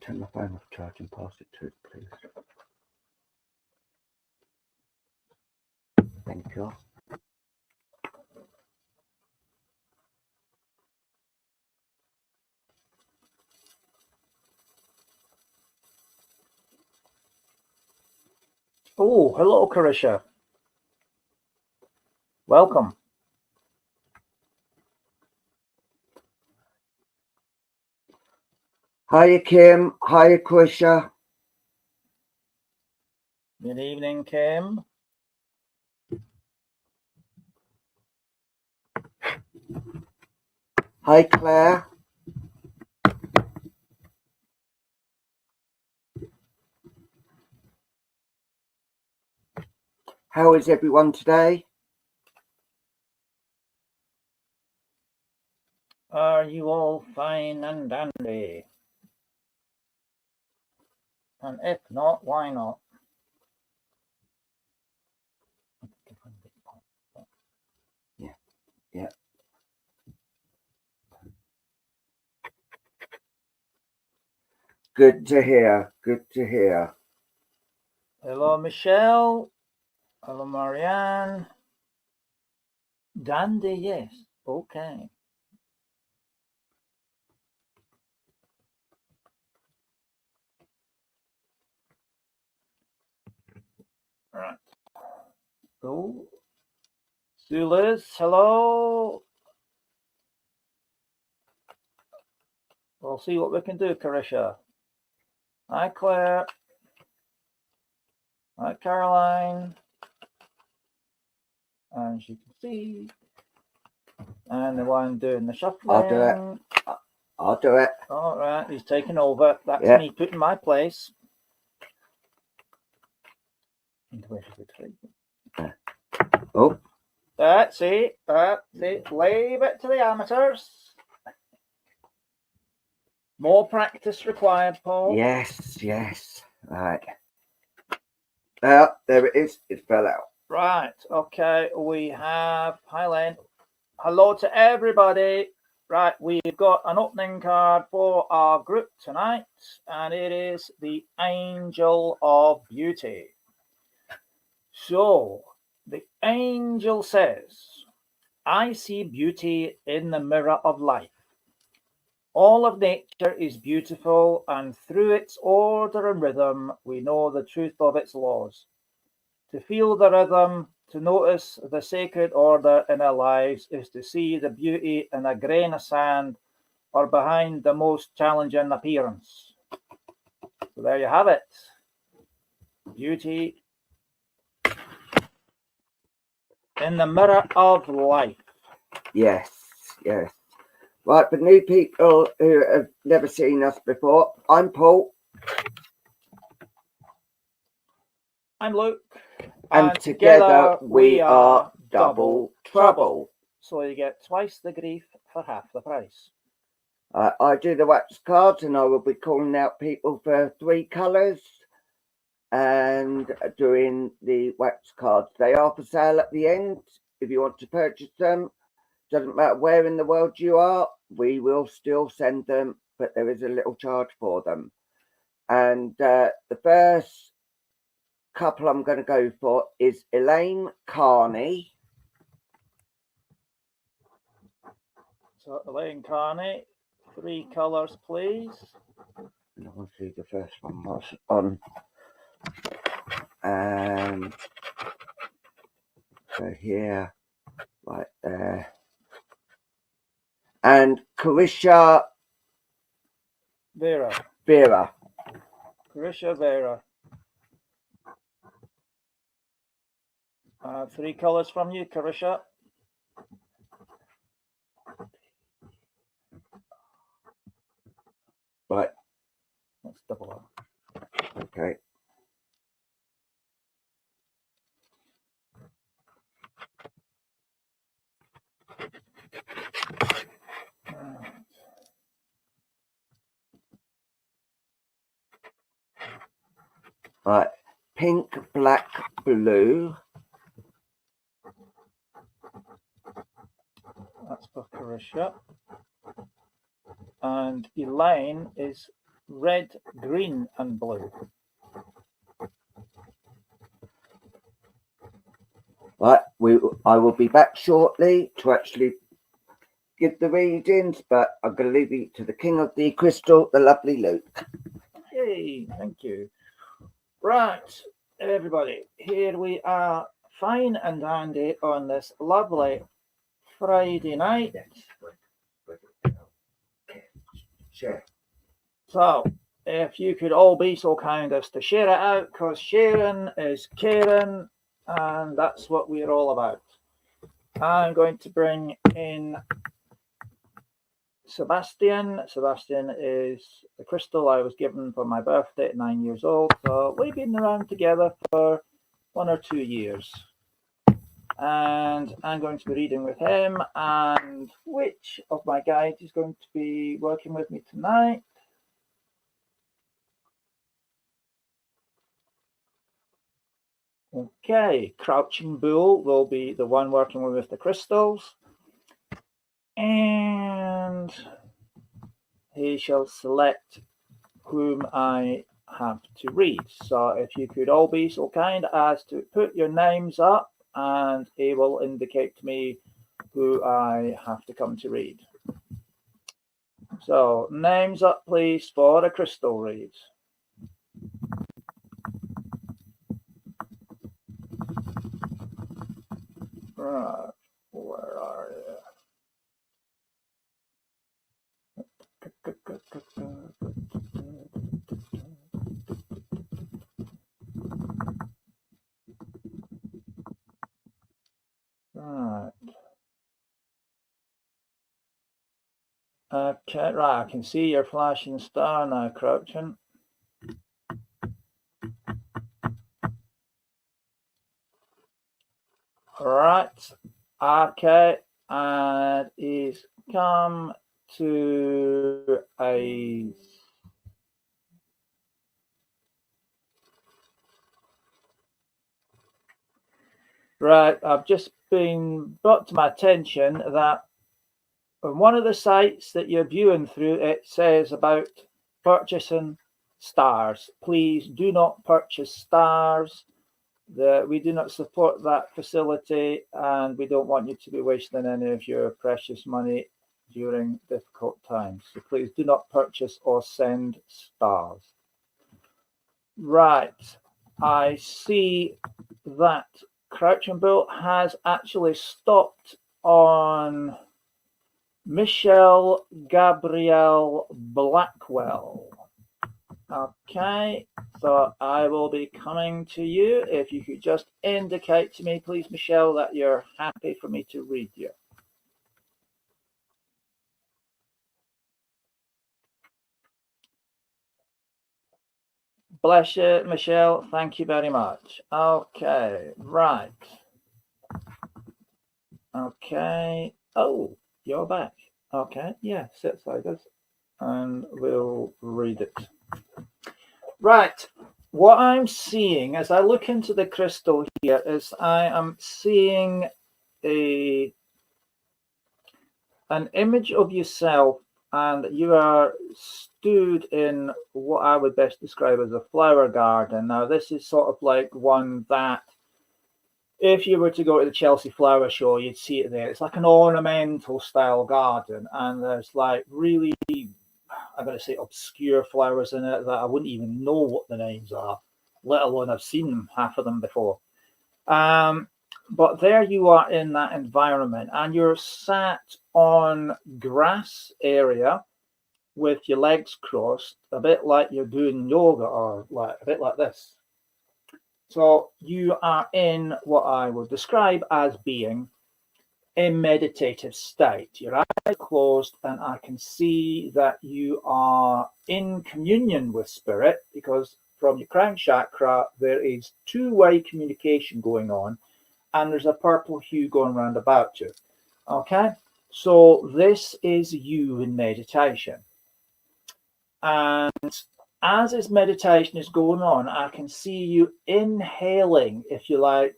Turn my phone off charge and pass it to it, please. Thank you. Oh, hello, Carisha. Welcome. Hiya, Kim. Hiya, Krisha. Good evening, Kim. Hi, Claire. How is everyone today? Are you all fine and dandy? And if not, why not? Yeah. Good to hear. Good to hear. Hello, Michelle. Hello, Marianne. Dandy, yes. Okay. Right. Cool. Sue Liz, hello. We'll see what we can do, Carisha. Hi, Claire. Hi, Caroline. And as you can see, and the one doing the shuffling. I'll do it. I'll do it. All right, he's taking over. That's me putting my place. Oh. That's it. That's it. Leave it to the amateurs. More practice required, Paul. Yes, yes. Right. Well, there it is. It fell out. Right. Okay. We have Highland. Hello to everybody. Right. We've got an opening card for our group tonight, and it is the Angel of Beauty. So, the angel says, I see beauty in the mirror of life. All of nature is beautiful, and through its order and rhythm, we know the truth of its laws. To feel the rhythm, to notice the sacred order in our lives, is to see the beauty in a grain of sand or behind the most challenging appearance. So there you have it. Beauty in the mirror of life. Yes, yes. Right, for new people who have never seen us before, I'm Paul. I'm Luke. And together we are Double Trouble. So you get twice the grief for half the price. I do the wax cards, and I will be calling out people for 3 colours and doing the wax cards. They are for sale at the end. If you want to purchase them, doesn't matter where in the world you are, we will still send them, but there is a little charge for them. And the first couple I'm going to go for is Elaine Carney. So Elaine Carney, 3 colours, please. And I want to see the first one was on. And so here, right there. And Carisha Vera. Carisha Vera. 3 colours from you, Carisha. Right. Let's double up. Okay. Right. Pink, black, blue. That's for Carisha. And Elaine is red, green, and blue. Right, I will be back shortly to actually give the readings, but I'm going to leave you to the king of the crystal, the lovely Luke. Yay, thank you. Right, everybody, here we are, fine and dandy on this lovely Friday night. Sure. So, if you could all be so kind as to share it out, because sharing is caring, and that's what we're all about. I'm going to bring in Sebastian. Sebastian is the crystal I was given for my birthday at 9 years old. So we've been around together for 1 or 2 years. And I'm going to be reading with him. And which of my guides is going to be working with me tonight? Okay, Crouching Bull will be the one working with the crystals. And he shall select whom I have to read. So if you could all be so kind as to put your names up, and he will indicate to me who I have to come to read. So names up, please, for a crystal read. Right, where are you? Right. Okay, right, I can see your flashing star now, Crouching. Right, okay, and he's come to a right. I've just been brought to my attention that on one of the sites that you're viewing through, it says about purchasing stars. Please do not purchase stars. We do not support that facility, and we don't want you to be wasting any of your precious money during difficult times. So please do not purchase or send stars. Right, I see that Crouching Bull has actually stopped on Michelle Gabrielle Blackwell. Okay, so I will be coming to you. If you could just indicate to me, please, Michelle, that you're happy for me to read you. Bless you, Michelle. Thank you very much. Okay, right. Okay. Oh, you're back. Okay, yeah, sit beside us and we'll read it. Right. What I'm seeing as I look into the crystal here is I am seeing an image of yourself, and you are stood in what I would best describe as a flower garden. Now, this is sort of like one that if you were to go to the Chelsea Flower Show, you'd see it there. It's like an ornamental style garden, and there's like really, I'm going to say, obscure flowers in it that I wouldn't even know what the names are, let alone I've seen half of them before. But there you are in that environment, and you're sat on grass area with your legs crossed, a bit like you're doing yoga, or like a bit like this. So you are in what I would describe as being a meditative state. Your eyes are closed, and I can see that you are in communion with spirit, because from your crown chakra there is two-way communication going on, and there's a purple hue going around about you. Okay, so this is you in meditation. And as this meditation is going on, I can see you inhaling, if you like,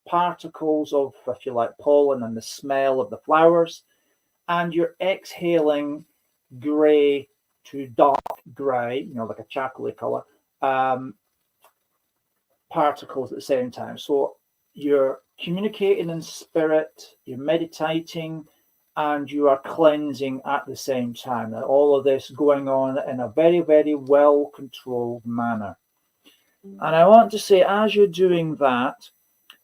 particles of, if you like, pollen and the smell of the flowers, and you're exhaling grey to dark grey, you know, like a charcoaly colour, particles at the same time. So you're communicating in spirit, you're meditating, and you are cleansing at the same time. And all of this going on in a very, very well controlled manner. And I want to say, as you're doing that,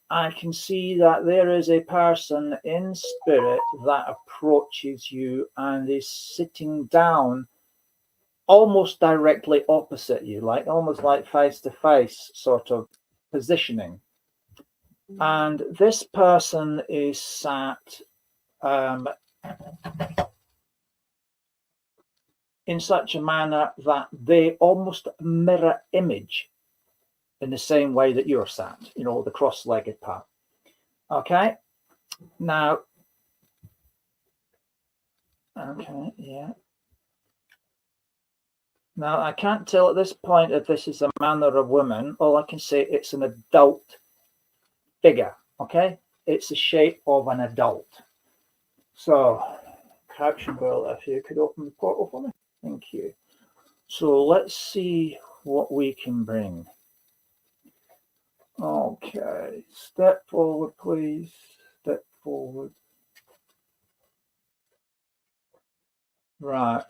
I can see that there is a person in spirit that approaches you and is sitting down almost directly opposite you, like almost like face to face sort of positioning. And this person is sat in such a manner that they almost mirror image in the same way that you're sat, you know, the cross-legged part. Okay, now, okay, yeah. Now, I can't tell at this point if this is a man or a woman. All I can say, it's an adult figure, okay? It's the shape of an adult. So, Caption Girl, if you could open the portal for me. Thank you. So, let's see what we can bring. Okay, step forward, please. Step forward. Right.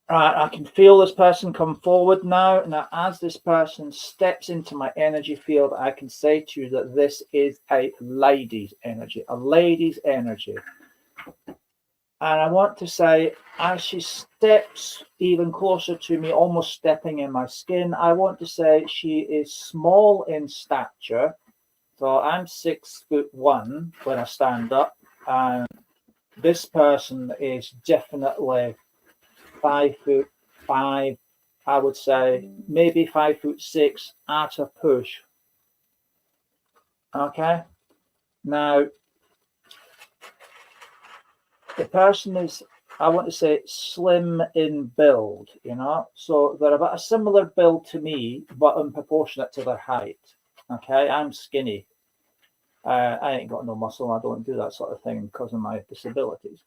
Right, I can feel this person come forward now. Now, as this person steps into my energy field, I can say to you that this is a lady's energy, a lady's energy. And I want to say, as she steps even closer to me, almost stepping in my skin, I want to say she is small in stature. So I'm 6'1" when I stand up, and this person is definitely 5'5", I would say, maybe 5'6" at a push. Okay, now the person is, I want to say, slim in build, you know, so they're about a similar build to me, but unproportionate to their height. Okay, I'm skinny. I ain't got no muscle. I don't do that sort of thing because of my disabilities.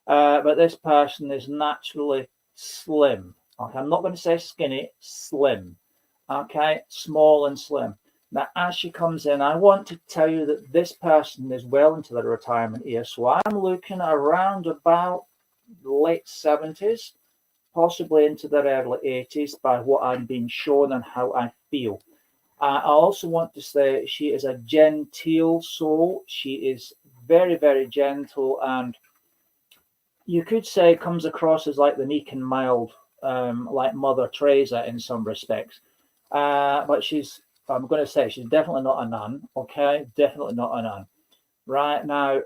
But this person is naturally slim. Okay, I'm not going to say skinny, slim. Okay, small and slim. Now, as she comes in, I want to tell you that this person is well into their retirement years. So I'm looking around about late 70s, possibly into their early 80s by what I'm being shown and how I feel. I also want to say she is a genteel soul. She is very, very gentle, and you could say comes across as like the meek and mild, like Mother Teresa in some respects. But she's, I'm going to say, she's definitely not a nun. Okay, definitely not a nun. Right now,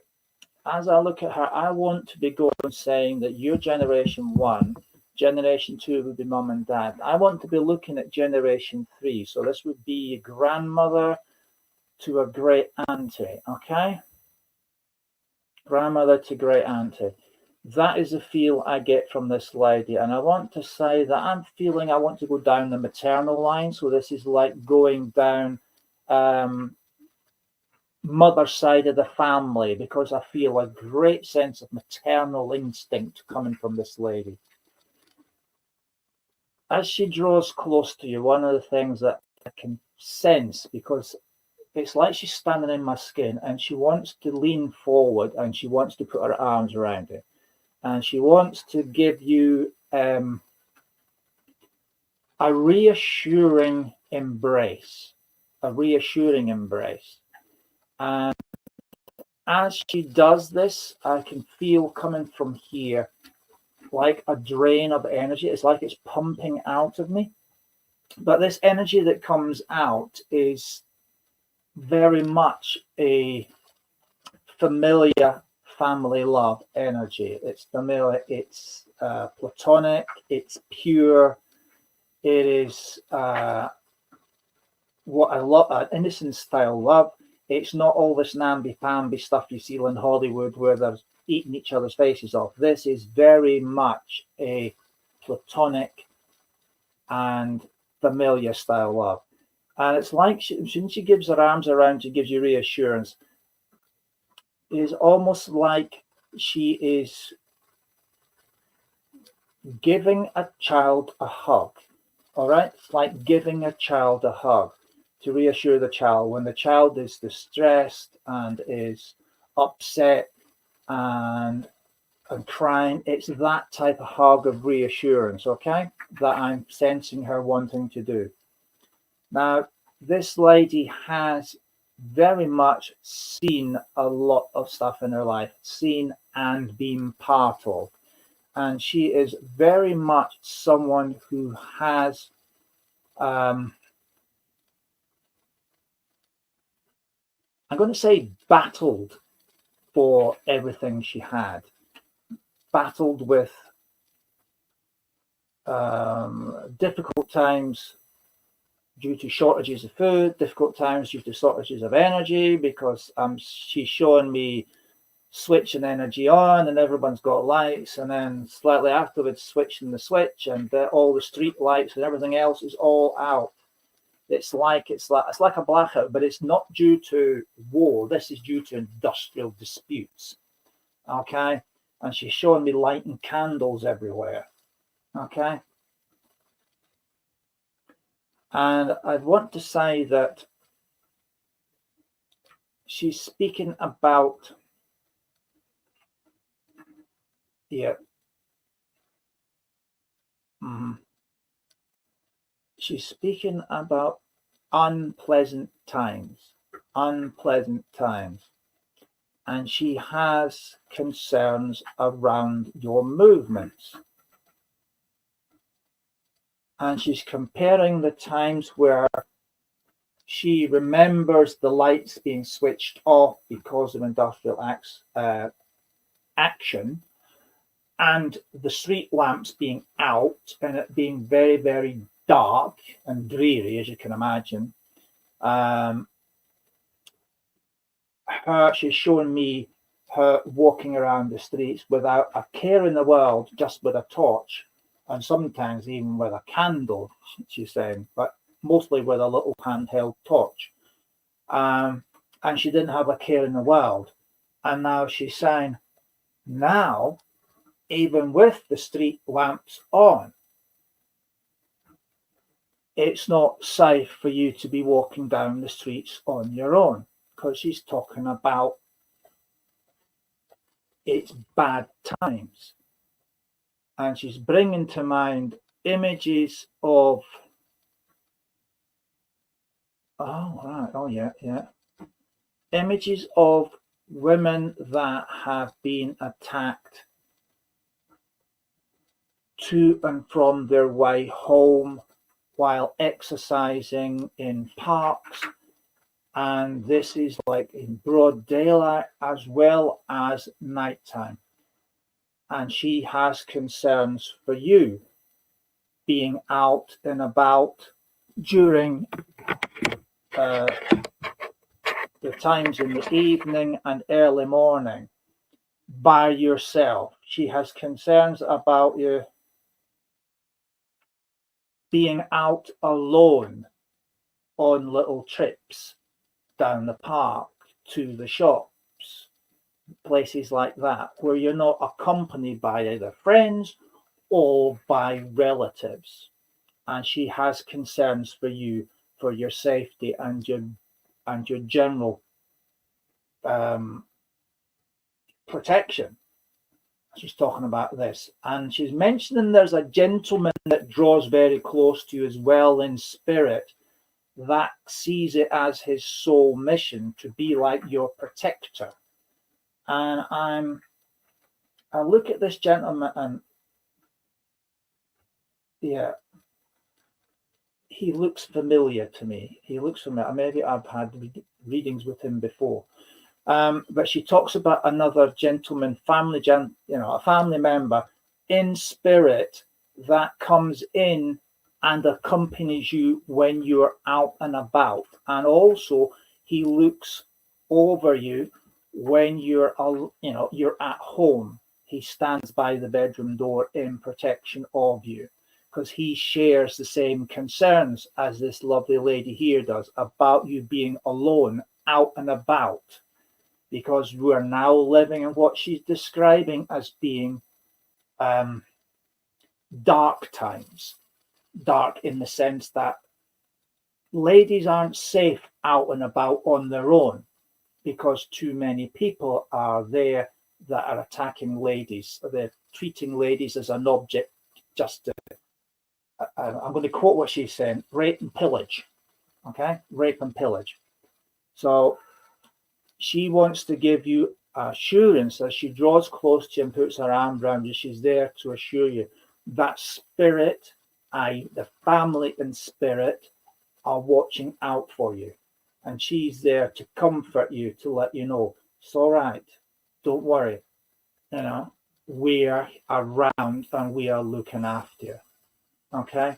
as I look at her, I want to be going saying that you're generation 1, generation 2 would be mum and dad. I want to be looking at generation 3. So this would be a grandmother to a great auntie. Okay, grandmother to great auntie. That is the feel I get from this lady. And I want to say that I'm feeling I want to go down the maternal line. So this is like going down mother side of the family, because I feel a great sense of maternal instinct coming from this lady. As she draws close to you, one of the things that I can sense, because it's like she's standing in my skin and she wants to lean forward and she wants to put her arms around it. And she wants to give you a reassuring embrace, a reassuring embrace. And as she does this, I can feel coming from here like a drain of energy. It's like it's pumping out of me. But this energy that comes out is very much a familiar family love energy. It's familiar, it's platonic, it's pure. It is what I love, an innocent style love. It's not all this namby-pamby stuff you see in Hollywood where they're eating each other's faces off. This is very much a platonic and familiar style love. And it's like she gives her arms around you, gives you reassurance. is almost like she is giving a child a hug. All right, it's like giving a child a hug to reassure the child when the child is distressed and is upset and crying. It's that type of hug of reassurance, okay, that I'm sensing her wanting to do. Now, this lady has very much seen a lot of stuff in her life, seen and been part of. And she is very much someone who has I'm going to say battled for everything she had, battled with difficult times due to shortages of food, difficult times due to shortages of energy, because she's showing me switching energy on and everyone's got lights, and then slightly afterwards switching the switch and all the street lights and everything else is all out. It's like a blackout, but it's not due to war. This is due to industrial disputes. Okay, and she's showing me lighting candles everywhere. Okay, and I want to say that she's speaking about she's speaking about unpleasant times, and she has concerns around your movements. And she's comparing the times where she remembers the lights being switched off because of industrial action, and the street lamps being out and it being very, very dark and dreary, as you can imagine. She's showing me her walking around the streets without a care in the world, just with a torch, and sometimes even with a candle, she's saying, but mostly with a little handheld torch. And she didn't have a care in the world. And now she's saying, now, even with the street lamps on, it's not safe for you to be walking down the streets on your own, because she's talking about it's bad times. And she's bringing to mind images of, images of women that have been attacked to and from their way home while exercising in parks. And this is like in broad daylight as well as nighttime. And she has concerns for you being out and about during the times in the evening and early morning by yourself. She has concerns about you being out alone on little trips down the park, to the shops, places like that, where you're not accompanied by either friends or by relatives. And she has concerns for you, for your safety and your general protection. She's talking about this, and she's mentioning there's a gentleman that draws very close to you as well in spirit, that sees it as his sole mission to be like your protector. And I look at this gentleman, and he looks familiar to me. He looks familiar. Maybe I've had readings with him before. But she talks about another gentleman, a family member in spirit that comes in and accompanies you when you're out and about. And also he looks over you when you're at home. He stands by the bedroom door in protection of you, because he shares the same concerns as this lovely lady here does about you being alone out and about. because we're now living in what she's describing as being dark times. Dark in the sense that ladies aren't safe out and about on their own because too many people are there that are attacking ladies. They're treating ladies as an object just to, I'm going to quote what she's saying, rape and pillage. Okay, rape and pillage. So she wants to give you assurance as she draws close to you and puts her arm around you. She's there to assure you that spirit, the family in spirit, are watching out for you. And she's there to comfort you, to let you know, it's all right. Don't worry. You know, we are around and we are looking after you. Okay?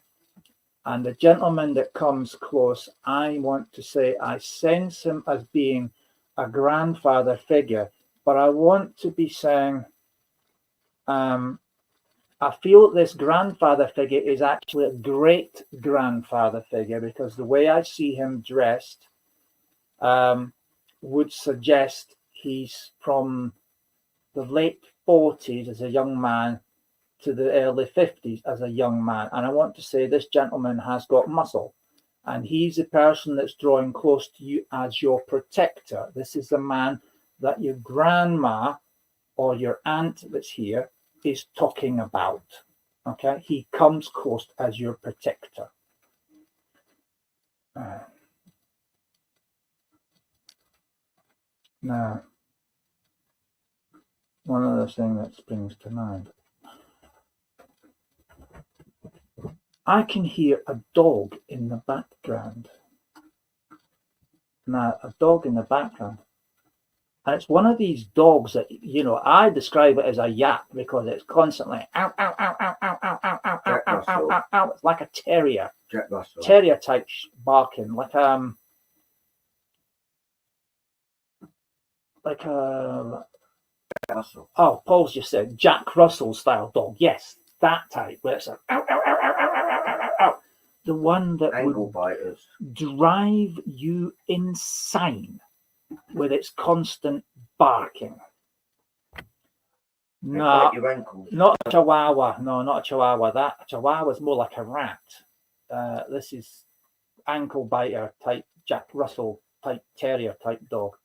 And the gentleman that comes close, I want to say I sense him as being a grandfather figure, but I want to be saying, I feel that this grandfather figure is actually a great grandfather figure, because the way I see him dressed would suggest he's from the late 40s as a young man to the early 50s as a young man. And I want to say this gentleman has got muscle, and he's the person that's drawing close to you as your protector. This is the man that your grandma or your aunt that's here is talking about. Okay, he comes close as your protector. Now, one other thing that springs to mind. I can hear a dog in the background. Now, a dog in the background. And it's one of these dogs that, you know, I describe it as a yap because it's constantly ow, ow, ow, ow, ow, ow, ow, ow, ow, ow, ow, ow, ow. It's like a terrier. Terrier type barking, like a Russell. Oh, Paul's just said Jack Russell style dog. Yes, that type where it's like ow, ow, ow, ow, ow, ow, ow, ow, ow. The one that Angle would biters. drive you insane with its constant barking. No, not a chihuahua. No, not a chihuahua. That a chihuahua is more like a rat. This is ankle biter type Jack Russell type terrier type dog.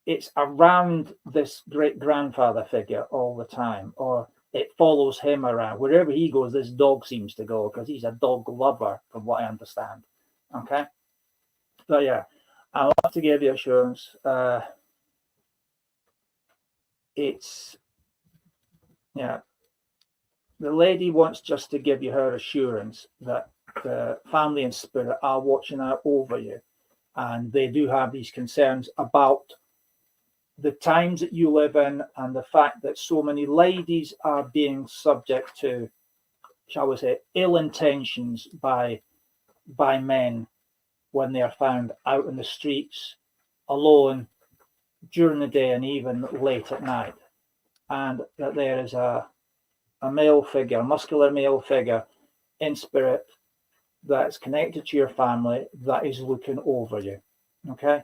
It's around this great grandfather figure all the time, or it follows him around. Wherever he goes, this dog seems to go, because he's a dog lover, from what I understand. Okay? So, yeah, I want to give you assurance. It's, yeah, the lady wants just to give you her assurance that the family and spirit are watching out over you, and they do have these concerns about the times that you live in, and the fact that so many ladies are being subject to, shall we say, ill intentions by men when they are found out in the streets alone during the day and even late at night, and that there is a male figure, a muscular male figure in spirit that's connected to your family that is looking over you. Okay?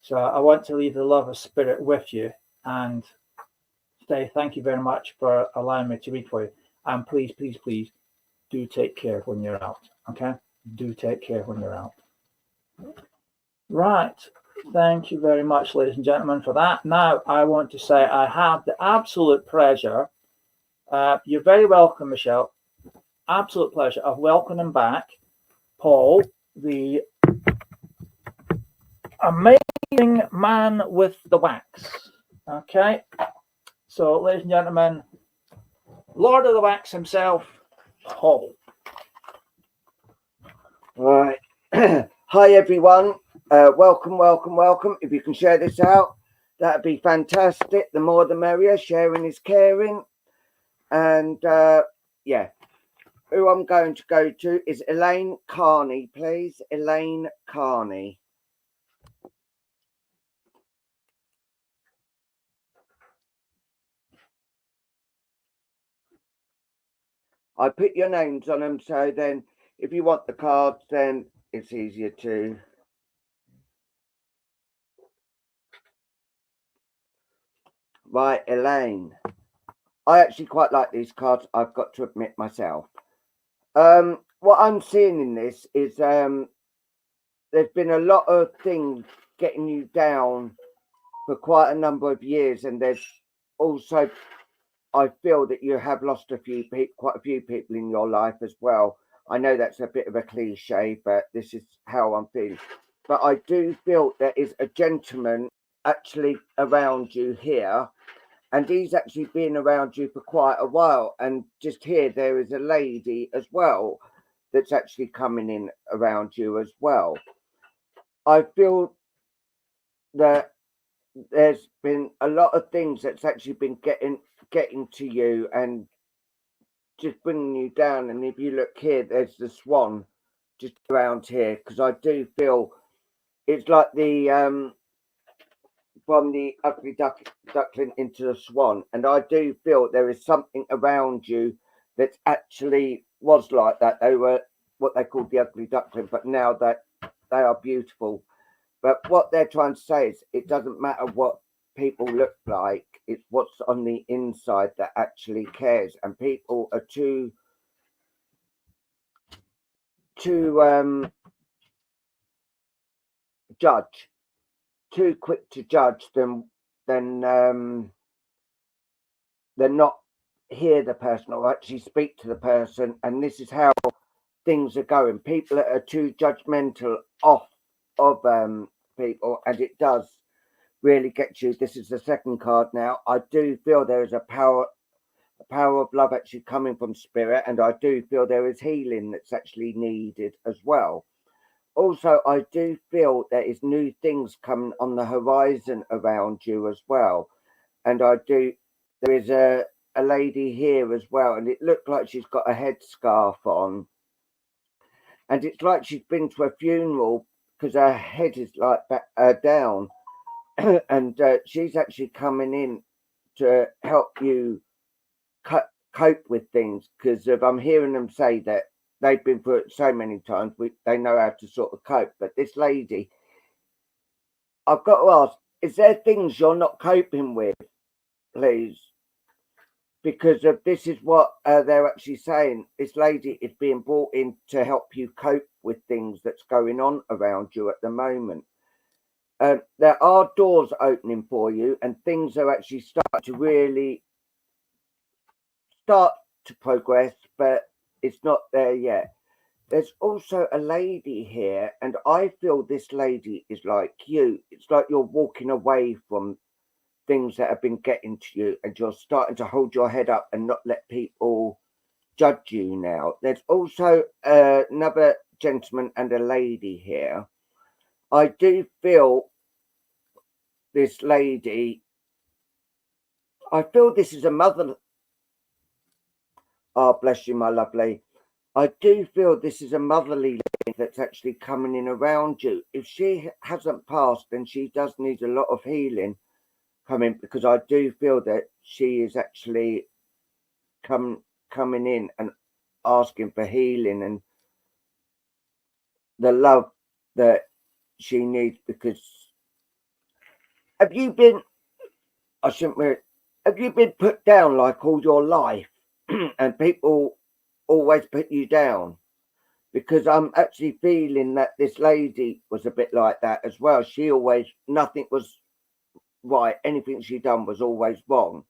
So I want to leave the love of spirit with you and say thank you very much for allowing me to read for you. And please, please, please do take care when you're out. Okay? Do take care when you're out. Right. Thank you very much, ladies and gentlemen, for that. Now, I want to say I have the absolute pleasure. You're very welcome, Michelle. Absolute pleasure of welcoming back Paul, the amazing man with the wax. Okay, so ladies and gentlemen, Lord of the Wax himself, Paul. Right. Hi everyone. Welcome, welcome, welcome. If you can share this out, that'd be fantastic. The more the merrier. Sharing is caring. And yeah, who I'm going to go to is Elaine Carney, please. Elaine Carney. I put your names on them, so then if you want the cards, then it's easier to. Right, Elaine. I actually quite like these cards, I've got to admit myself. What I'm seeing in this is there's been a lot of things getting you down for quite a number of years, and there's also, I feel that you have lost quite a few people in your life as well. I know that's a bit of a cliche, but this is how I'm feeling. But I do feel there is a gentleman actually around you here, and he's actually been around you for quite a while. And just here, there is a lady as well that's actually coming in around you as well. I feel that there's been a lot of things that's actually been getting to you and just bringing you down. And if you look here, there's the swan just around here, because I do feel it's like the from the ugly duckling into the swan, and I do feel there is something around you that actually was like that. They were what they called the ugly duckling, but now that they are beautiful. But what they're trying to say is it doesn't matter what people look like, it's what's on the inside that actually cares. And people are too judge, too quick to judge them, then they're not hear the person or actually speak to the person. And this is how things are going. People are too judgmental of people, and it does really get you. This is the second card now. I do feel there is a power of love actually coming from spirit, and I do feel there is healing that's actually needed as well. Also, I do feel there is new things coming on the horizon around you as well. And there is a lady here as well, and it looked like she's got a headscarf on. And it's like she's been to a funeral because her head is like down. And she's actually coming in to help you cope with things, because if I'm hearing them say that they've been through it so many times, they know how to sort of cope. But this lady, I've got to ask, is there things you're not coping with, please? Because of this is what they're actually saying. This lady is being brought in to help you cope with things that's going on around you at the moment. There are doors opening for you, and things are actually starting to really start to progress, but it's not there yet. There's also a lady here, and I feel this lady is like you. It's like you're walking away from things that have been getting to you, and you're starting to hold your head up and not let people judge you now. There's also another gentleman and a lady here. I do feel this lady, I feel this is a mother. Oh, bless you, my lovely. I do feel this is a motherly lady that's actually coming in around you. If she hasn't passed, then she does need a lot of healing coming, because I do feel that she is actually coming in and asking for healing and the love that she needs. Because have you been, I shouldn't really, have you been put down like all your life and people always put you down? Because I'm actually feeling that this lady was a bit like that as well. She always, nothing was right. Anything she done was always wrong.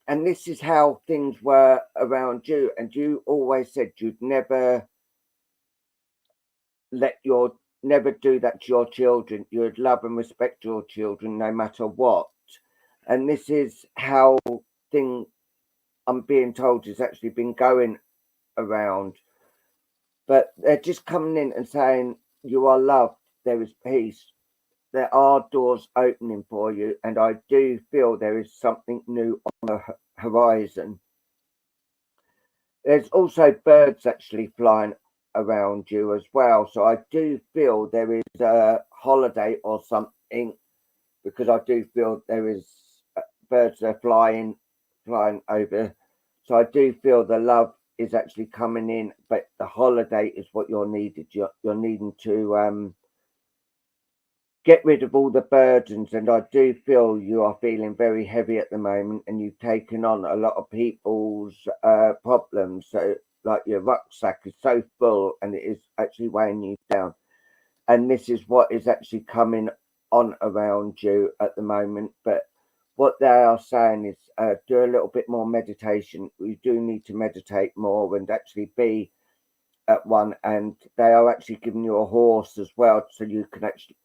And this is how things were around you. And you always said you'd never never do that to your children. You'd love and respect your children no matter what. And this is how thing I'm being told has actually been going around. But they're just coming in and saying, you are loved, there is peace, there are doors opening for you, and I do feel there is something new on the horizon. There's also birds actually flying around you as well. So I do feel there is a holiday or something, because I do feel there is birds are flying over. So I do feel the love is actually coming in, but the holiday is what you're needed. You're needing to get rid of all the burdens. And I do feel you are feeling very heavy at the moment, and you've taken on a lot of people's problems. So, like, your rucksack is so full and it is actually weighing you down. And this is what is actually coming on around you at the moment. But what they are saying is do a little bit more meditation. You do need to meditate more and actually be at one. And they are actually giving you a horse as well, so you can actually,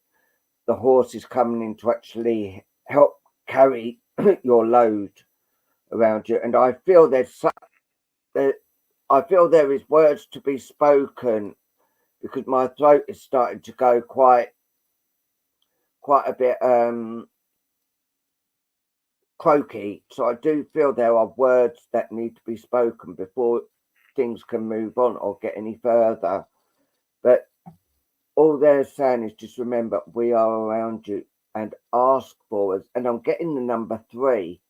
the horse is coming in to actually help carry your load around you. And I feel I feel there is words to be spoken, because my throat is starting to go quite a bit croaky. So I do feel there are words that need to be spoken before things can move on or get any further. But all they're saying is just remember, we are around you, and ask for us. And I'm getting the number 3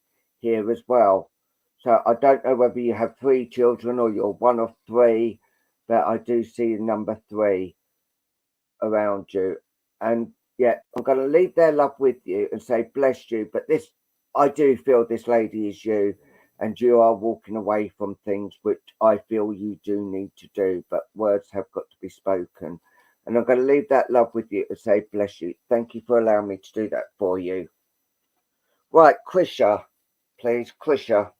here as well. So I don't know whether you have 3 children or you're one of 3, but I do see the number 3 around you. And yeah, I'm going to leave their love with you and say bless you. But this, I do feel this lady is you, and you are walking away from things which I feel you do need to do, but words have got to be spoken. And I'm going to leave that love with you and say bless you. Thank you for allowing me to do that for you. Right, Krisha, please, Krisha.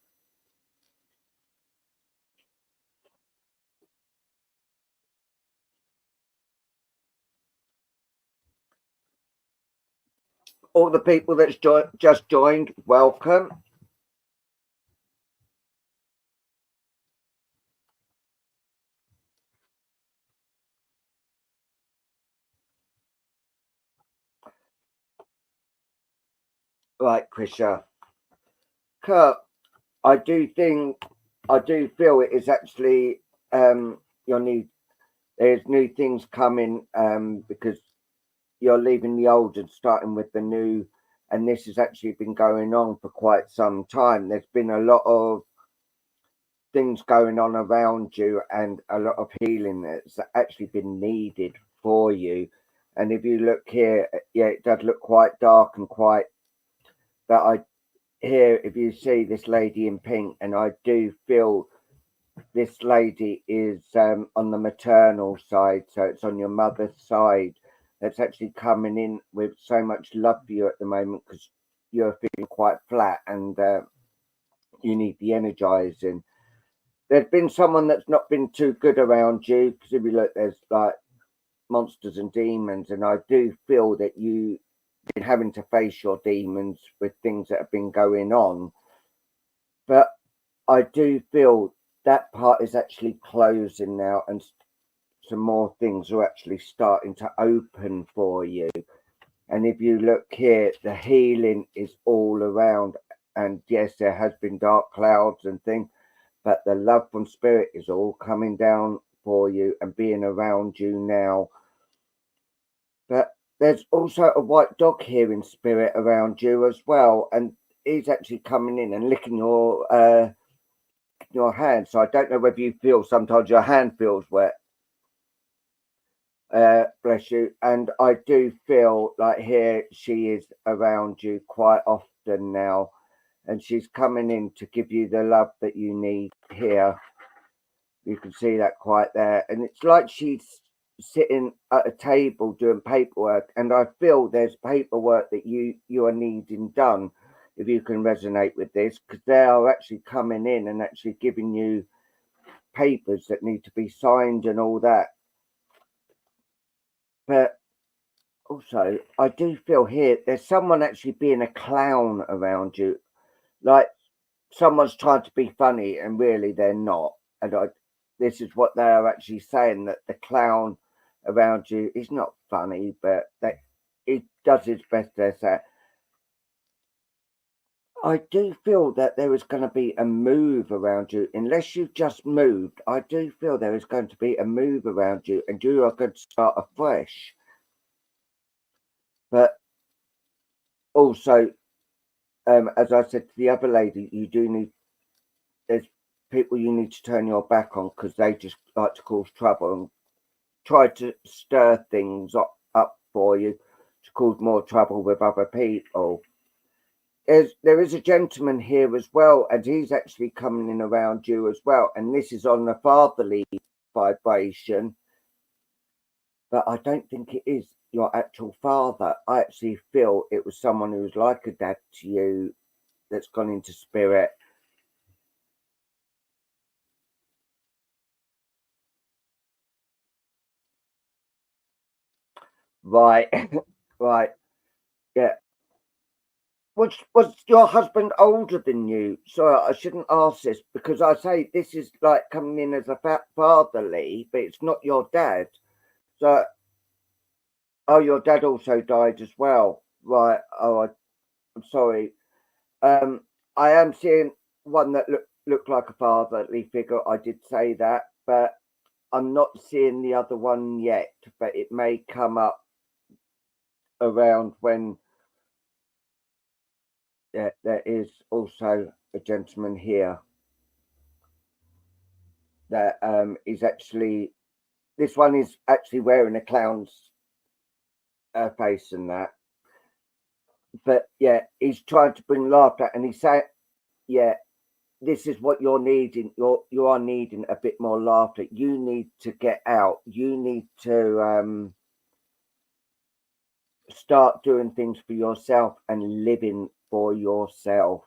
All the people that's just joined, welcome. Right, Krisha. Kurt, I do feel it is actually your new, there's new things coming because you're leaving the old and starting with the new, and this has actually been going on for quite some time. There's been a lot of things going on around you and a lot of healing that's actually been needed for you. And if you look here, yeah, it does look quite dark and quite, but I here, if you see this lady in pink, and I do feel this lady is on the maternal side, so it's on your mother's side, that's actually coming in with so much love for you at the moment, because you're feeling quite flat and you need the energizing. There's been someone that's not been too good around you, because if you look, there's like monsters and demons, and I do feel that you've been having to face your demons with things that have been going on. But I do feel that part is actually closing now, and some more things are actually starting to open for you. And if you look here, the healing is all around. And yes, there has been dark clouds and things, but the love from spirit is all coming down for you and being around you now. But there's also a white dog here in spirit around you as well, and he's actually coming in and licking your hand. So I don't know whether you feel sometimes your hand feels wet. Bless you. And I do feel like here she is around you quite often now, and she's coming in to give you the love that you need here. You can see that quite there, and it's like she's sitting at a table doing paperwork, and I feel there's paperwork that you are needing done, if you can resonate with this, because they are actually coming in and actually giving you papers that need to be signed and all that. But also, I do feel here there's someone actually being a clown around you, like someone's trying to be funny and really they're not. And this is what they are actually saying, that the clown around you is not funny, but that he does his best. They're saying, I do feel that there is going to be a move around you. Unless you've just moved, I do feel there is going to be a move around you, and you are going to start afresh. But also, as I said to the other lady, you do need, there's people you need to turn your back on, because they just like to cause trouble and try to stir things up for you. to cause more trouble with other people. There is a gentleman here as well, and he's actually coming in around you as well, and this is on the fatherly vibration, but I don't think it is your actual father. I actually feel it was someone who was like a dad to you that's gone into spirit. Right. Right, yeah. Was your husband older than you? Sorry, I shouldn't ask this because I say this is like coming in as a fatherly, but it's not your dad. So, oh, your dad also died as well. Right. Oh, I'm sorry. Um, I am seeing one that looked like a fatherly figure. I did say that, but I'm not seeing the other one yet. But it may come up around when there is also a gentleman here that is actually, this one is actually wearing a clown's face and that, but yeah, he's trying to bring laughter, and he's saying, yeah, this is what you're needing. You are needing a bit more laughter. You need to get out. You need to start doing things for yourself and living for yourself.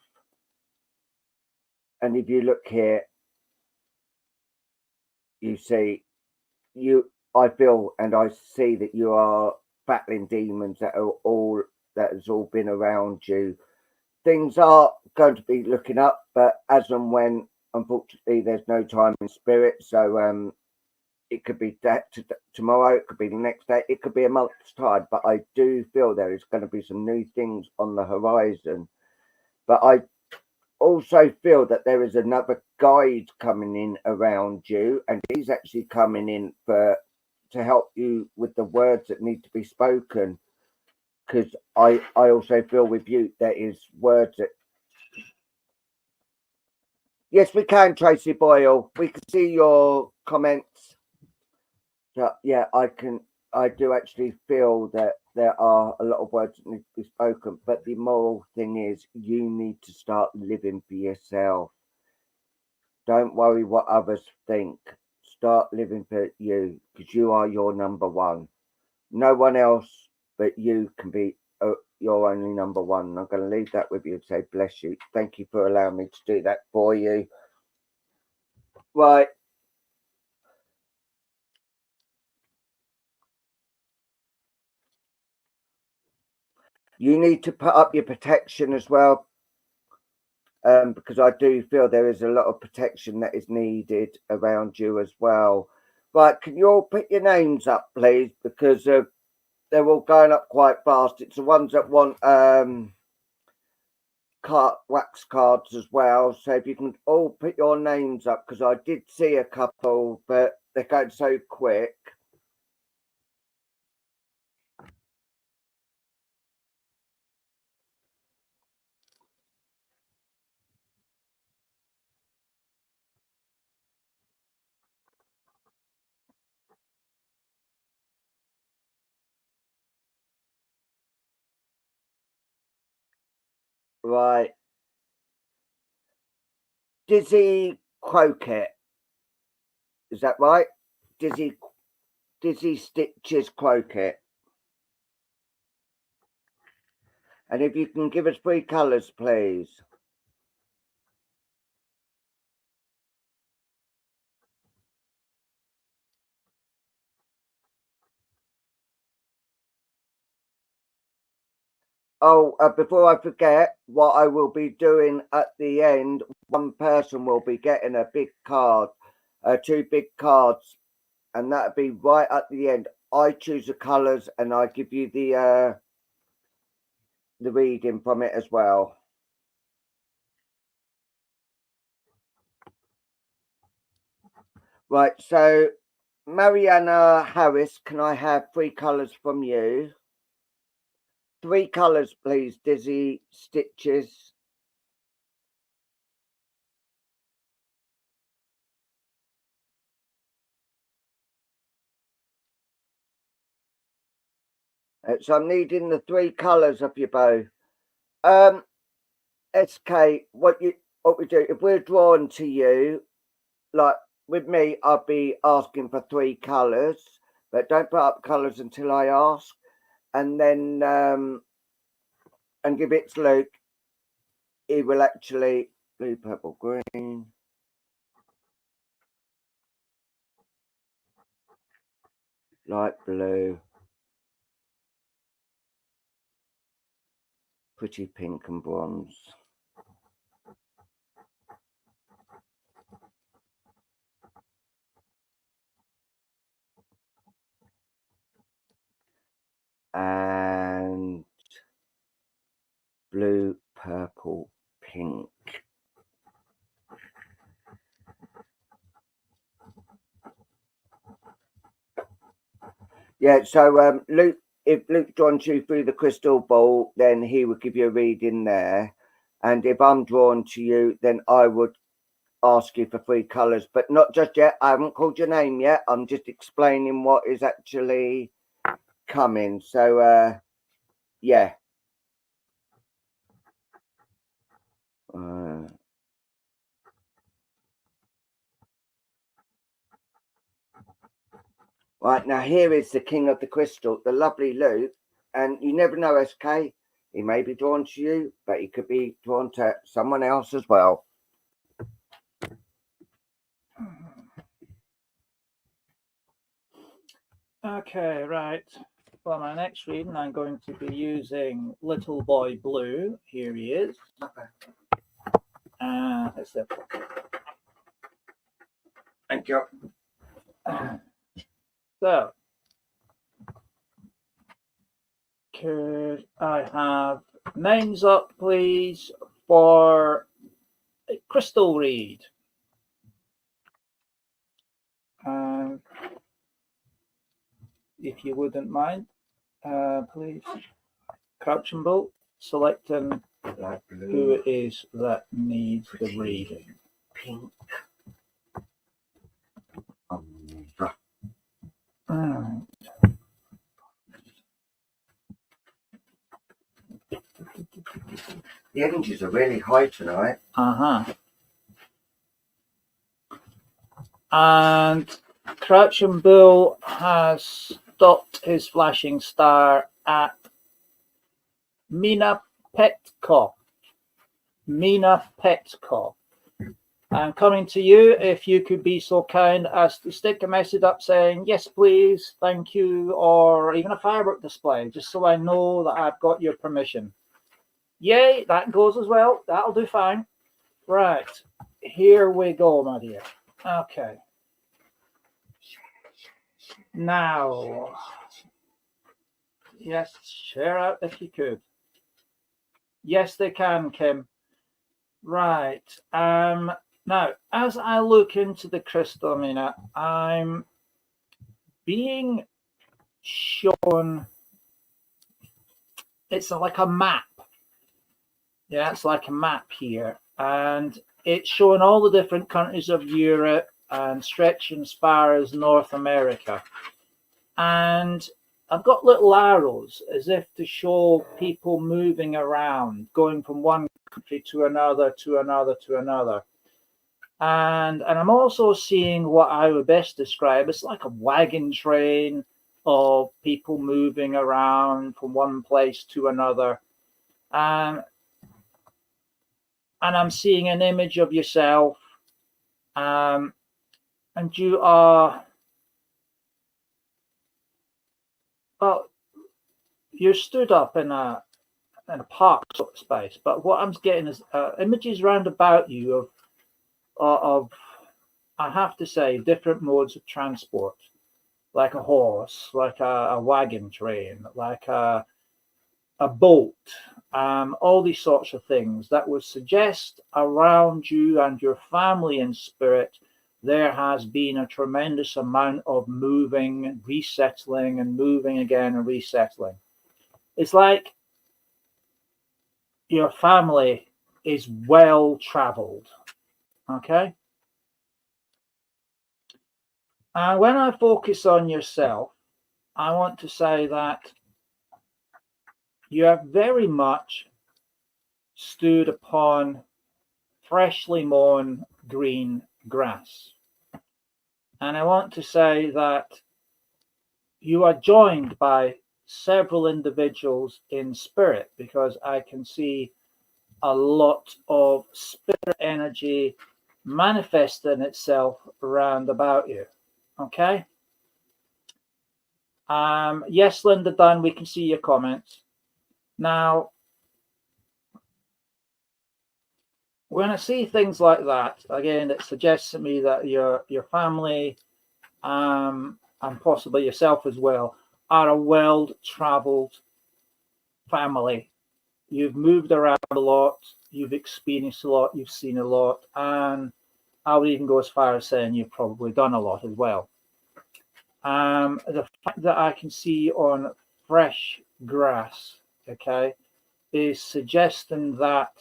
And if you look here, you see, I feel and I see that you are battling demons that has all been around you. Things are going to be looking up, but as and when, unfortunately, there's no time in spirit. So it could be that tomorrow, it could be the next day, it could be a month's time. But I do feel there is going to be some new things on the horizon. But I also feel that there is another guide coming in around you, and he's actually coming in to help you with the words that need to be spoken. Because I also feel with you there is words that, yes, we can, Tracy Boyle. We can see your comments. So, yeah, I do actually feel that there are a lot of words that need to be spoken, but the moral thing is you need to start living for yourself. Don't worry what others think. Start living for you because you are your number one. No one else but you can be your only number one. And I'm going to leave that with you and say, bless you. Thank you for allowing me to do that for you. Right. You need to put up your protection as well, because I do feel there is a lot of protection that is needed around you as well. Right, can you all put your names up, please? Because they're all going up quite fast. It's the ones that want wax cards as well. So if you can all put your names up, because I did see a couple, but they're going so quick. Right. Dizzy Croquet. Is that right? Dizzy Stitches Croquet. And if you can give us 3 colours, please. Oh, before I forget, what I will be doing at the end, one person will be getting a big card, 2 big cards, and that'll be right at the end. I choose the colours and I give you the reading from it as well. Right, so Mariana Harris, can I have 3 colours from you? 3 colours, please, Dizzy Stitches. So I'm needing the 3 colours of your bow. SK, what we do, if we're drawn to you, like with me, I'll be asking for 3 colours, but don't put up colours until I ask. And then and give it to Luke. He will actually blue, purple, green. Light blue. Pretty pink and bronze. And blue, purple, pink. Yeah, so Luke, if Luke draws you through the crystal ball, then he would give you a reading there. And if I'm drawn to you, then I would ask you for 3 colours, but not just yet. I haven't called your name yet. I'm just explaining what is actually coming. So, yeah. Right, now here is the king of the crystal, the lovely Luke. And you never know, SK. He may be drawn to you, but he could be drawn to someone else as well. Okay, right. For my next reading, I'm going to be using Little Boy Blue. Here he is. Let's see. Thank you. So, could I have names up, please, for a crystal read? If you wouldn't mind, please. Crouch and Bolt, selecting who it is that needs the reading. Pink. The energies are really high tonight. And Crouch and Bull has stopped his flashing star at Mina Petkov. Mina Petkov. I'm coming to you if you could be so kind as to stick a message up saying, yes, please, thank you, or even a firework display, just so I know that I've got your permission. Yay, that goes as well. That'll do fine. Right, here we go, my dear. Okay. Now, yes, share out if you could. Yes, they can, Kim. Right. Now, as I look into the crystal, Mina, I'm being shown. It's like a map. Yeah, it's like a map here, and it's showing all the different countries of Europe and stretching as far as North America. And I've got little arrows as if to show people moving around, going from one country to another, to another, to another. And I'm also seeing what I would best describe as like a wagon train of people moving around from one place to another. And I'm seeing an image of yourself. And you are, well, you're stood up in a park sort of space. But what I'm getting is images round about you of I have to say, different modes of transport, like a horse, like a wagon train, like a boat, all these sorts of things that would suggest around you and your family in spirit, there has been a tremendous amount of moving, resettling, and moving again and resettling. It's like your family is well traveled. Okay. And when I focus on yourself, I want to say that you have very much stood upon freshly mown green grass. And I want to say that you are joined by several individuals in spirit, because I can see a lot of spirit energy manifesting itself around about you. Okay. Yes, Linda Dunn, we can see your comments. Now, when I see things like that, again, it suggests to me that your family, and possibly yourself as well, are a well-traveled family. You've moved around a lot, you've experienced a lot, you've seen a lot, and I would even go as far as saying you've probably done a lot as well. The fact that I can see on fresh grass, okay, is suggesting that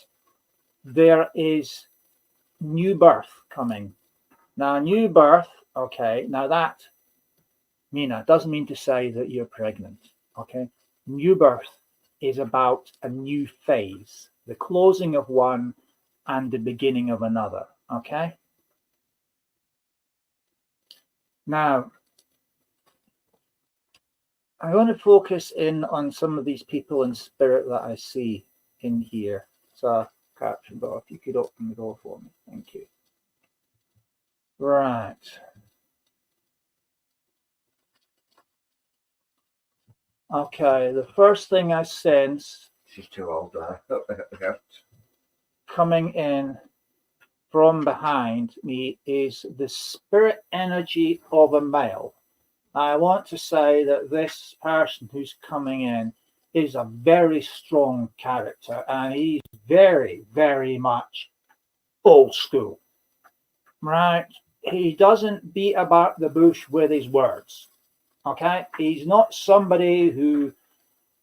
there is new birth coming. Now, new birth, okay, now that, Mina, doesn't mean to say that you're pregnant, okay? New birth is about a new phase, the closing of one and the beginning of another, okay? Now, I want to focus in on some of these people in spirit that I see in here. So, caption bar, if you could open the door for me. Thank you. Right. Okay, the first thing I sense, She's too old now. coming in from behind me is the spirit energy of a male. I want to say that this person who's coming in is a very strong character, and he's very, very much old school, right? He doesn't beat about the bush with his words, okay? He's not somebody who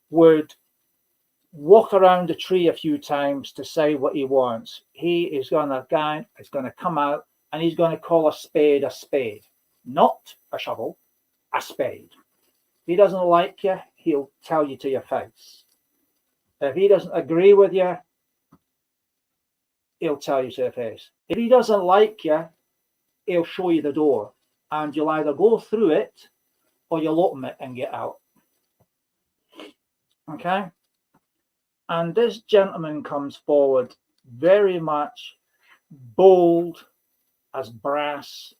would walk around a tree a few times to say what he wants. He is going to come out and he's going to call a spade, not a shovel, a spade. If he doesn't like you, he'll tell you to your face. If he doesn't agree with you, he'll tell you to your face. If he doesn't like you, he'll show you the door, and you'll either go through it or you'll open it and get out. Okay? And this gentleman comes forward very much bold as brass.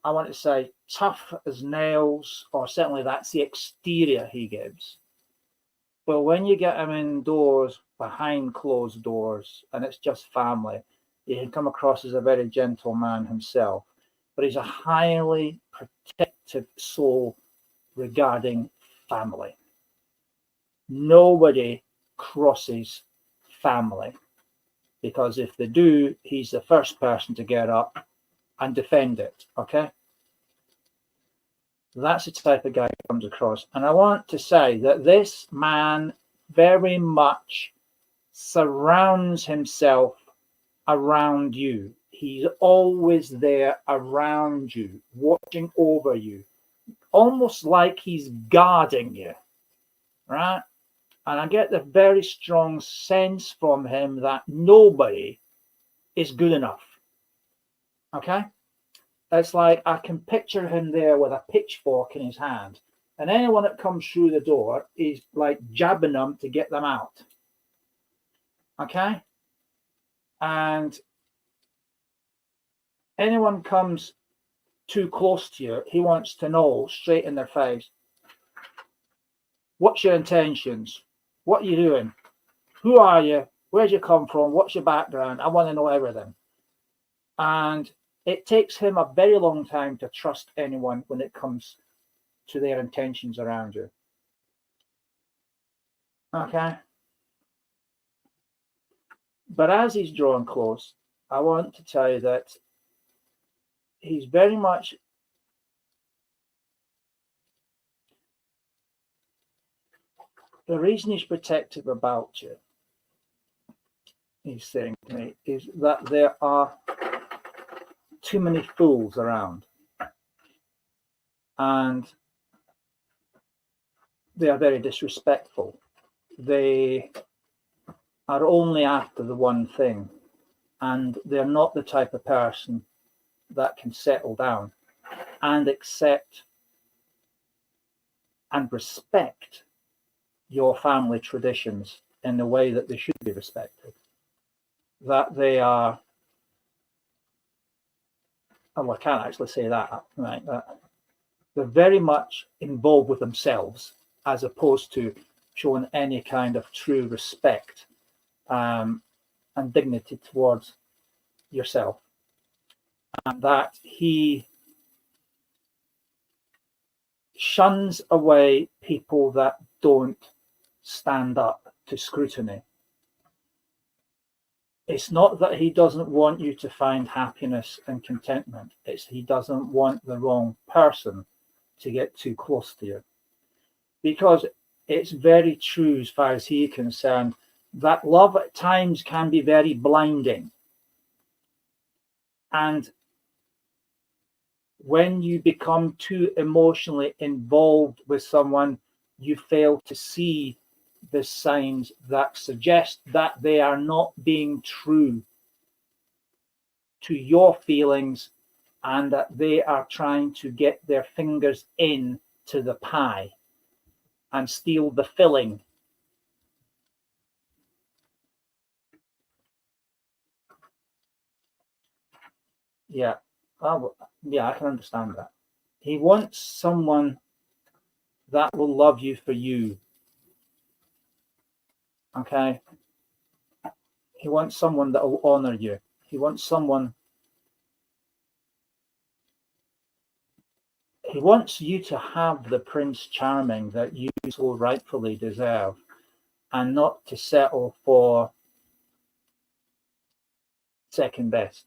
I want to say tough as nails, or certainly that's the exterior he gives. But when you get him indoors, behind closed doors, and it's just family, he can come across as a very gentle man himself. But he's a highly protective soul regarding family. Nobody crosses family, because if they do, he's the first person to get up and defend it, okay? That's the type of guy who comes across. And I want to say that this man very much surrounds himself around you. He's always there around you, watching over you, almost like he's guarding you, right? And I get the very strong sense from him that nobody is good enough, okay? It's like I can picture him there with a pitchfork in his hand, and anyone that comes through the door is like jabbing them to get them out. Okay? And anyone comes too close to you, he wants to know straight in their face, what's your intentions? What are you doing? Who are you? Where'd you come from? What's your background? I want to know everything. And it takes him a very long time to trust anyone when it comes to their intentions around you. Okay? But as he's drawn close, I want to tell you that he's very much the reason he's protective about you, he's saying to me, is that there are too many fools around, and they are very disrespectful. they are only after the one thing, and they're not the type of person that can settle down and accept and respect your family traditions in the way that they should be respected. That they are, oh, I can't actually say that, right? They're very much involved with themselves as opposed to showing any kind of true respect and dignity towards yourself. And that he shuns away people that don't stand up to scrutiny. It's not that he doesn't want you to find happiness and contentment. It's he doesn't want the wrong person to get too close to you. Because it's very true, as far as he's concerned, that love at times can be very blinding. And when you become too emotionally involved with someone, you fail to see the signs that suggest that they are not being true to your feelings and that they are trying to get their fingers in to the pie and steal the filling. Yeah, yeah, I can understand that. He wants someone that will love you for you. Okay? He wants someone that will honor you. He wants someone. He wants you to have the Prince Charming that you so rightfully deserve, and not to settle for second best.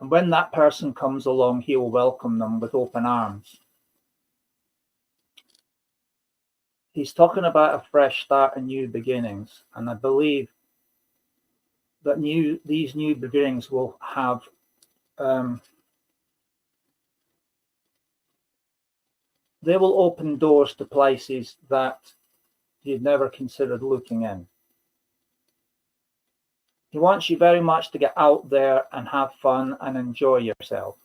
And when that person comes along, he will welcome them with open arms. He's talking about a fresh start and new beginnings. And I believe that these new beginnings will have they will open doors to places that you'd never considered looking in. He wants you very much to get out there and have fun and enjoy yourself.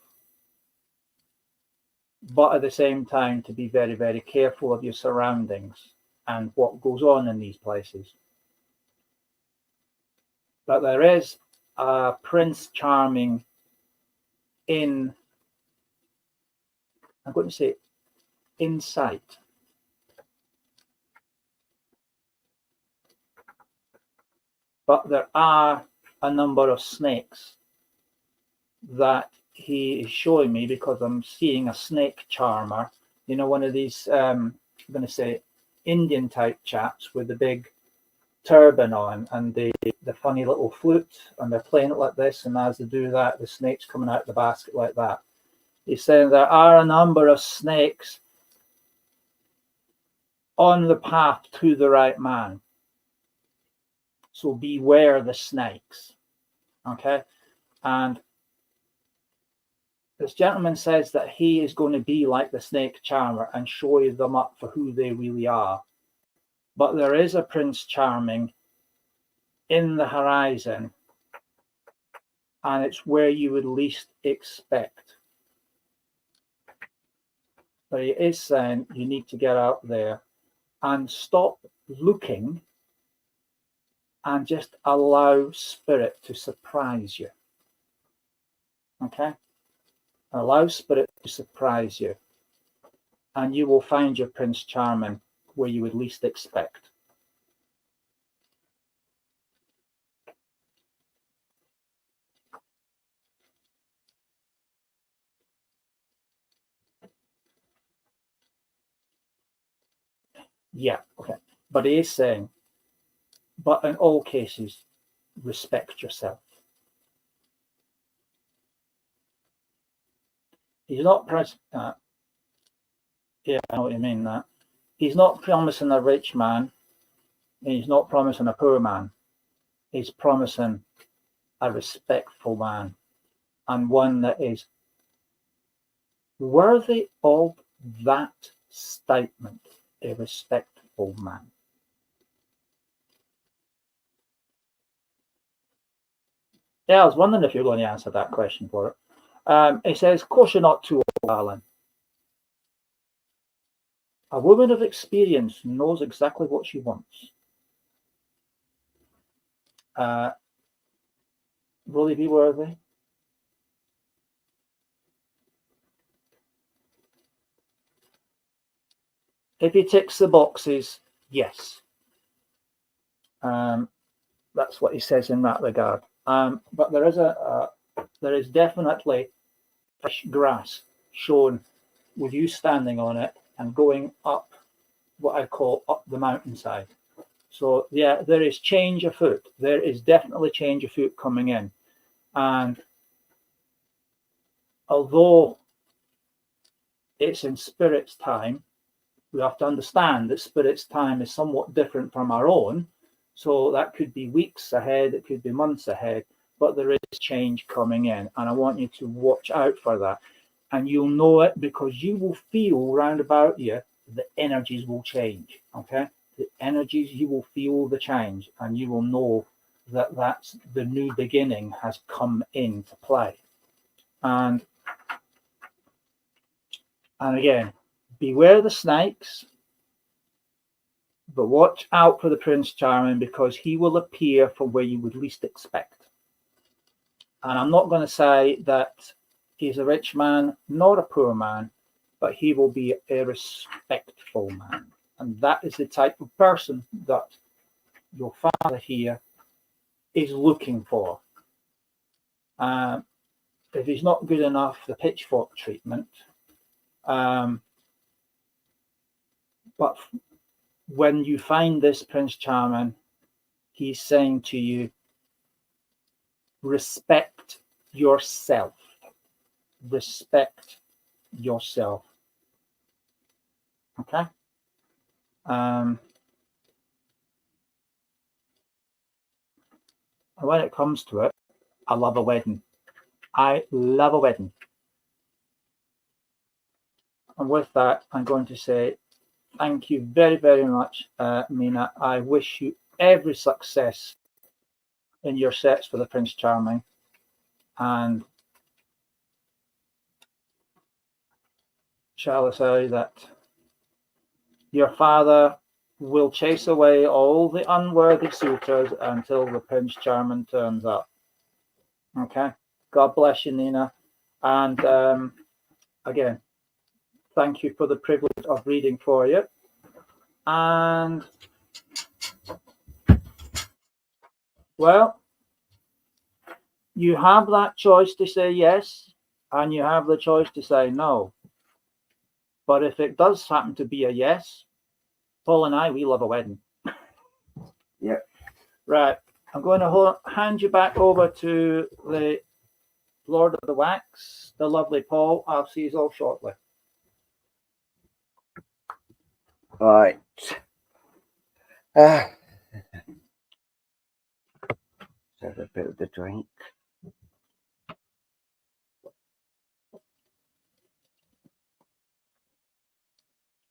But at the same time, to be very, very careful of your surroundings and what goes on in these places. But there is a Prince Charming in, I'm going to say, in sight. But there are a number of snakes that he is showing me, because I'm seeing a snake charmer, you know, one of these, I'm going to say, Indian type chaps with the big turban on and the funny little flute, and they're playing it like this, and as they do that, the snake's coming out of the basket like that. He's saying there are a number of snakes on the path to the right man. So beware the snakes. Okay? And this gentleman says that he is going to be like the snake charmer and show you them up for who they really are. But there is a Prince Charming in the horizon, and it's where you would least expect. But he is saying you need to get out there and stop looking and just allow spirit to surprise you. Okay? Allow spirit to surprise you, and you will find your Prince Charming where you would least expect. Yeah, okay. But he is saying, but in all cases, respect yourself. He's not yeah, I know what you mean. That he's not promising a rich man. He's not promising a poor man. He's promising a respectful man, and one that is worthy of that statement, a respectful man? Yeah, I was wondering if you're going to answer that question for it. It says, of course you're not too old, Alan. A woman of experience knows exactly what she wants. Will he be worthy? If he ticks the boxes, yes. That's what he says in that regard. But there is definitely fresh grass shown with you standing on it and going up what I call up the mountainside. So yeah, there is change afoot. There is definitely change afoot coming in. And although it's in Spirit's time, we have to understand that Spirit's time is somewhat different from our own. So that could be weeks ahead, it could be months ahead, but there is change coming in. And I want you to watch out for that. And you'll know it because you will feel round about you, the energies will change. Okay? The energies, you will feel the change and you will know that that's the new beginning has come into play. And again, beware the snakes, but watch out for the Prince Charming because he will appear from where you would least expect. And I'm not going to say that he's a rich man, nor a poor man, but he will be a respectful man. And that is the type of person that your father here is looking for. If he's not good enough, the pitchfork treatment. But when you find this Prince Charming, he's saying to you, respect yourself. Respect yourself. Okay? When it comes to it, I love a wedding. I love a wedding. And with that, I'm going to say thank you very, very much, Mina. I wish you every success in your sets for the Prince Charming. And shall I say that your father will chase away all the unworthy suitors until the Prince Charming turns up. Okay? God bless you, Nina. And again, thank you for the privilege of reading for you. And well, you have that choice to say yes, and you have the choice to say no. But if it does happen to be a yes, Paul and I, we love a wedding. Yeah. Right. I'm going to hand you back over to the Lord of the Wax, the lovely Paul. I'll see you all shortly. Right. Have a bit of the drink.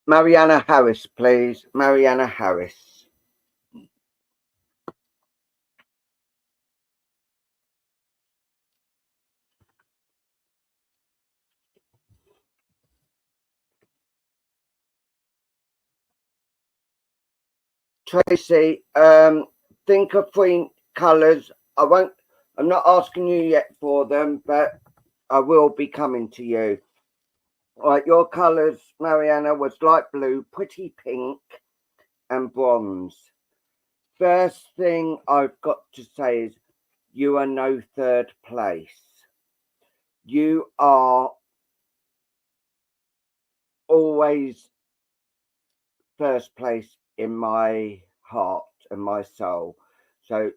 Mariana Harris, please. Mariana Harris. Tracy, think of 3 colours. I'm not asking you yet for them, but I will be coming to you. Right, your colours, Mariana, was light blue, pretty pink, and bronze. First thing I've got to say is you are no 3rd place. You are always 1st place in my heart and my soul. So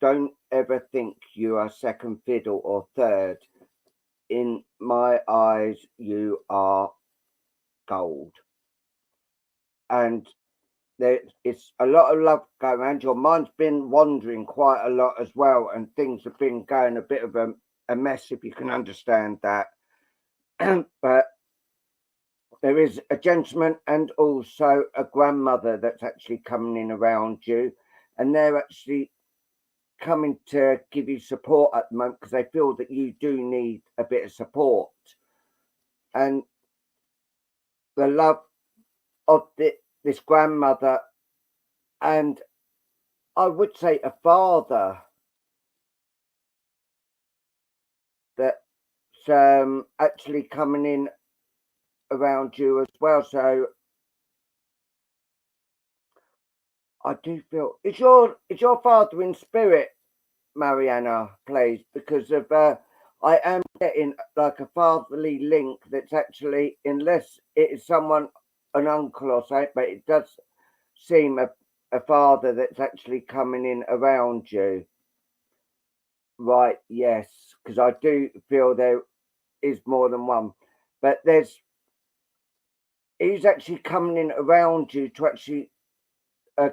don't ever think you are 2nd fiddle or 3rd. In my eyes, you are gold. And it's a lot of love going around. Your mind's been wandering quite a lot as well, and things have been going a bit of a mess, if you can understand that. But there is a gentleman and also a grandmother that's actually coming in around you, and they're actually coming to give you support at the moment because they feel that you do need a bit of support. And the love of this grandmother, and I would say a father that's actually coming in around you as well. So I do feel, is your father in spirit, Mariana, please? Because of I am getting like a fatherly link that's actually, unless it is someone, an uncle or something, but it does seem a father that's actually coming in around you. Right, yes, because I do feel there is more than one, but he's actually coming in around you to actually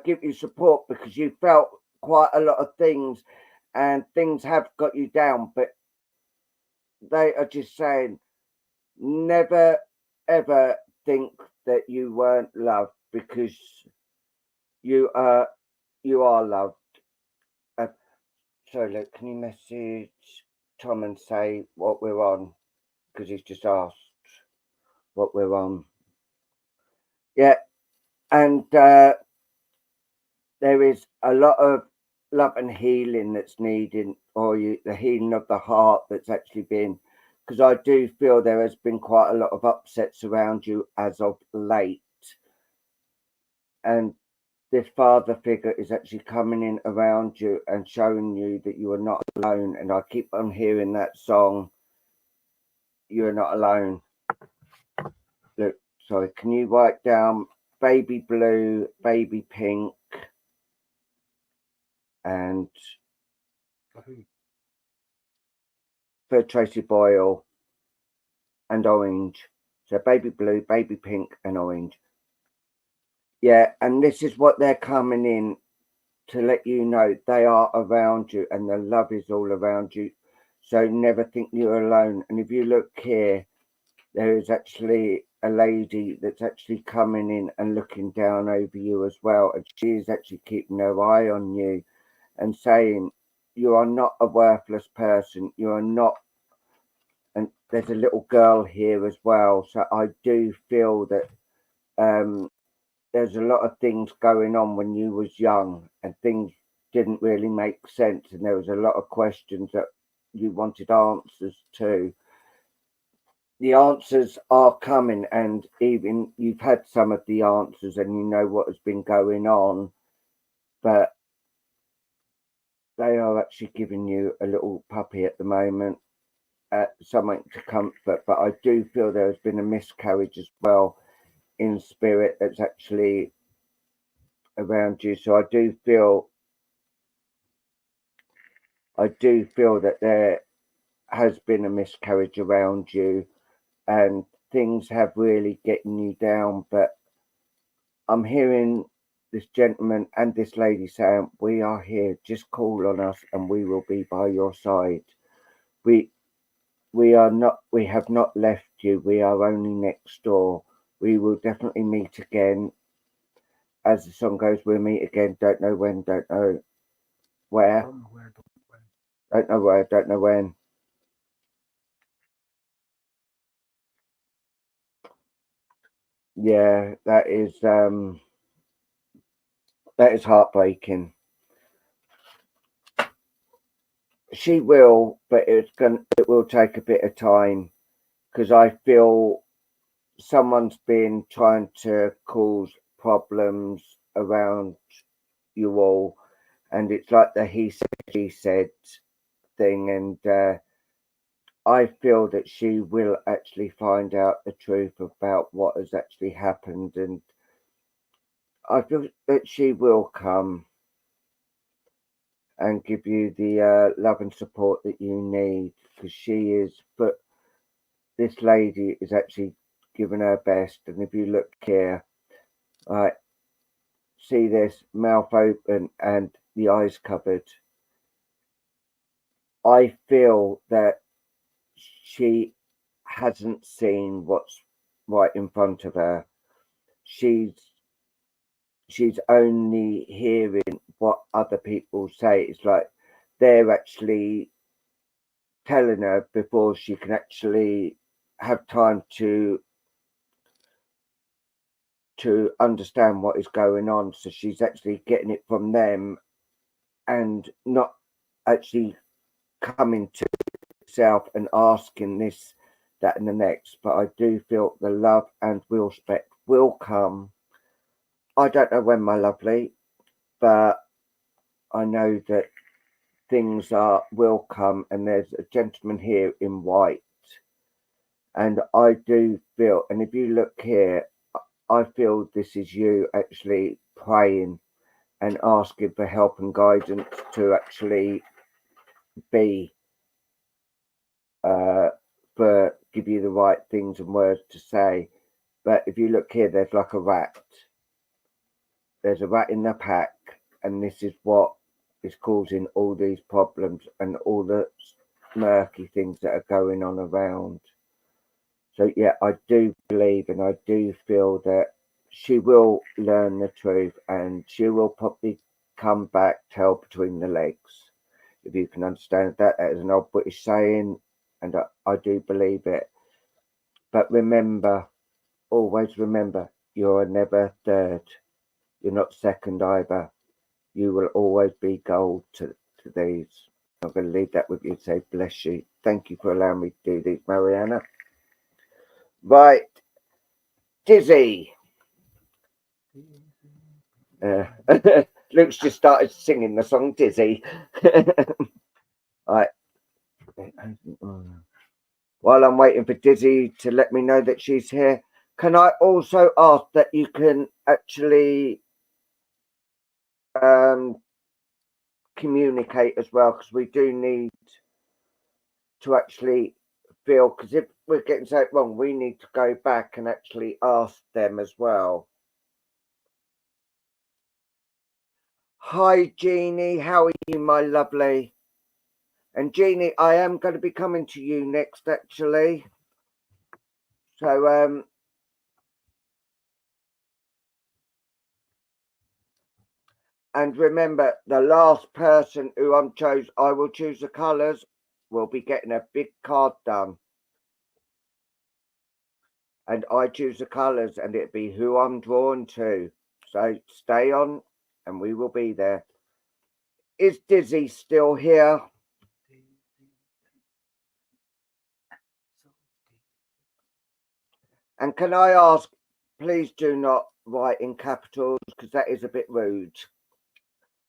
give you support because you felt quite a lot of things and things have got you down, but they are just saying never ever think that you weren't loved because you are loved. So look, can you message Tom and say what we're on, because he's just asked what we're on. Yeah, and there is a lot of love and healing that's needed, or the healing of the heart that's actually been, because I do feel there has been quite a lot of upsets around you as of late, and this father figure is actually coming in around you and showing you that you are not alone. And I keep on hearing that song, "You're Not Alone." Look, sorry, can you write down baby blue, baby pink, and for Tracy Boyle, and orange? So baby blue, baby pink, and orange. Yeah, and this is what they're coming in to let you know. They are around you and the love is all around you. So never think you're alone. And if you look here, there is actually a lady that's actually coming in and looking down over you as well. And she is actually keeping her eye on you and saying, you are not a worthless person. You are not. And there's a little girl here as well. So I do feel that there's a lot of things going on when you was young and things didn't really make sense. And there was a lot of questions that you wanted answers to. The answers are coming, and even you've had some of the answers and you know what has been going on, but they are actually giving you a little puppy at the moment, something to comfort. But I do feel there has been a miscarriage as well in spirit that's actually around you. So I do feel that there has been a miscarriage around you and things have really getting you down. But I'm hearing this gentleman and this lady saying, we are here, just call on us and we will be by your side. We have not left you. We are only next door. We will definitely meet again. As the song goes, we'll meet again. Don't know when, don't know where. Don't know where, don't know when. Yeah, that is heartbreaking. She will, but it will take a bit of time because I feel someone's been trying to cause problems around you all, and it's like the he said she said thing, and I feel that she will actually find out the truth about what has actually happened, and I feel that she will come and give you the love and support that you need, because she is, but this lady is actually giving her best. And if you look here, right, see this mouth open and the eyes covered. I feel that she hasn't seen what's right in front of her. She's only hearing what other people say. It's like they're actually telling her before she can actually have time to understand what is going on. So she's actually getting it from them and not actually coming to herself and asking this, that, and the next. But I do feel the love and respect will come. I don't know when, my lovely, but I know that things will come, and there's a gentleman here in white, and I do feel, and if you look here, I feel this is you actually praying and asking for help and guidance to actually be for give you the right things and words to say. But if you look here, there's like a rat. There's a rat in the pack, and this is what is causing all these problems and all the murky things that are going on around. So yeah, I do believe and I do feel that she will learn the truth, and she will probably come back tail between the legs. If you can understand that, that is an old British saying, and I do believe it. But remember, always remember, you're never third. You're not second either. You will always be gold to these. I'm going to leave that with you. Say, bless you. Thank you for allowing me to do these, Mariana. Right. Dizzy. Luke's just started singing the song Dizzy. Right. While I'm waiting for Dizzy to let me know that she's here, can I also ask that you can actually communicate as well, because we do need to actually feel, because if we're getting something wrong, we need to go back and actually ask them as well. Hi Jeannie, how are you, my lovely? And Jeannie, I am going to be coming to you next actually, so and remember, the last person who I will choose the colours, will be getting a big card done. And I choose the colours, and it'll be who I'm drawn to. So stay on, and we will be there. Is Dizzy still here? And can I ask, please do not write in capitals, because that is a bit rude.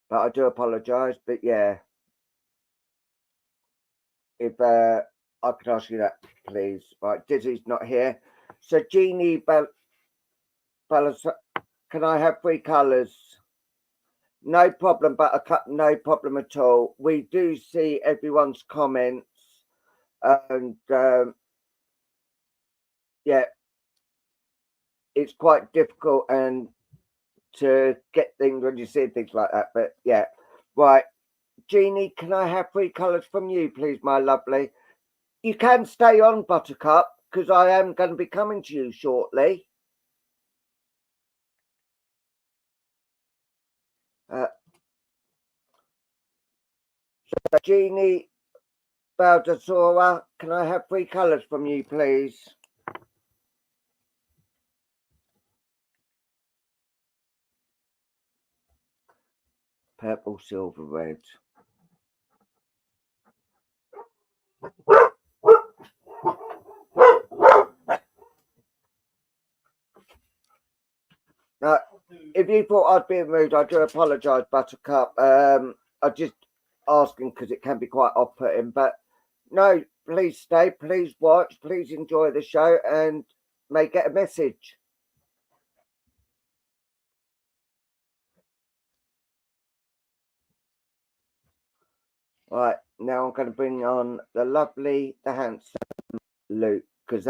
But I do apologise. But yeah, if I could ask you that, please. Right, Dizzy's not here. So Jeannie can I have 3 colours? No problem, Buttercup, no problem at all. We do see everyone's comments, and yeah, it's quite difficult and to get things when you see things like that. But yeah, right, Jeannie, can I have 3 colours from you, please, my lovely? You can stay on, Buttercup, because I am going to be coming to you shortly. So Jeannie Baldasora, can I have 3 colours from you, please? Purple, silver, red. Now, if you thought I'd be rude, I do apologise, Buttercup. I'm just asking because it can be quite off-putting. But no, please stay, please watch, please enjoy the show, and may get a message. Right, now I'm going to bring on the lovely, the handsome Luke, because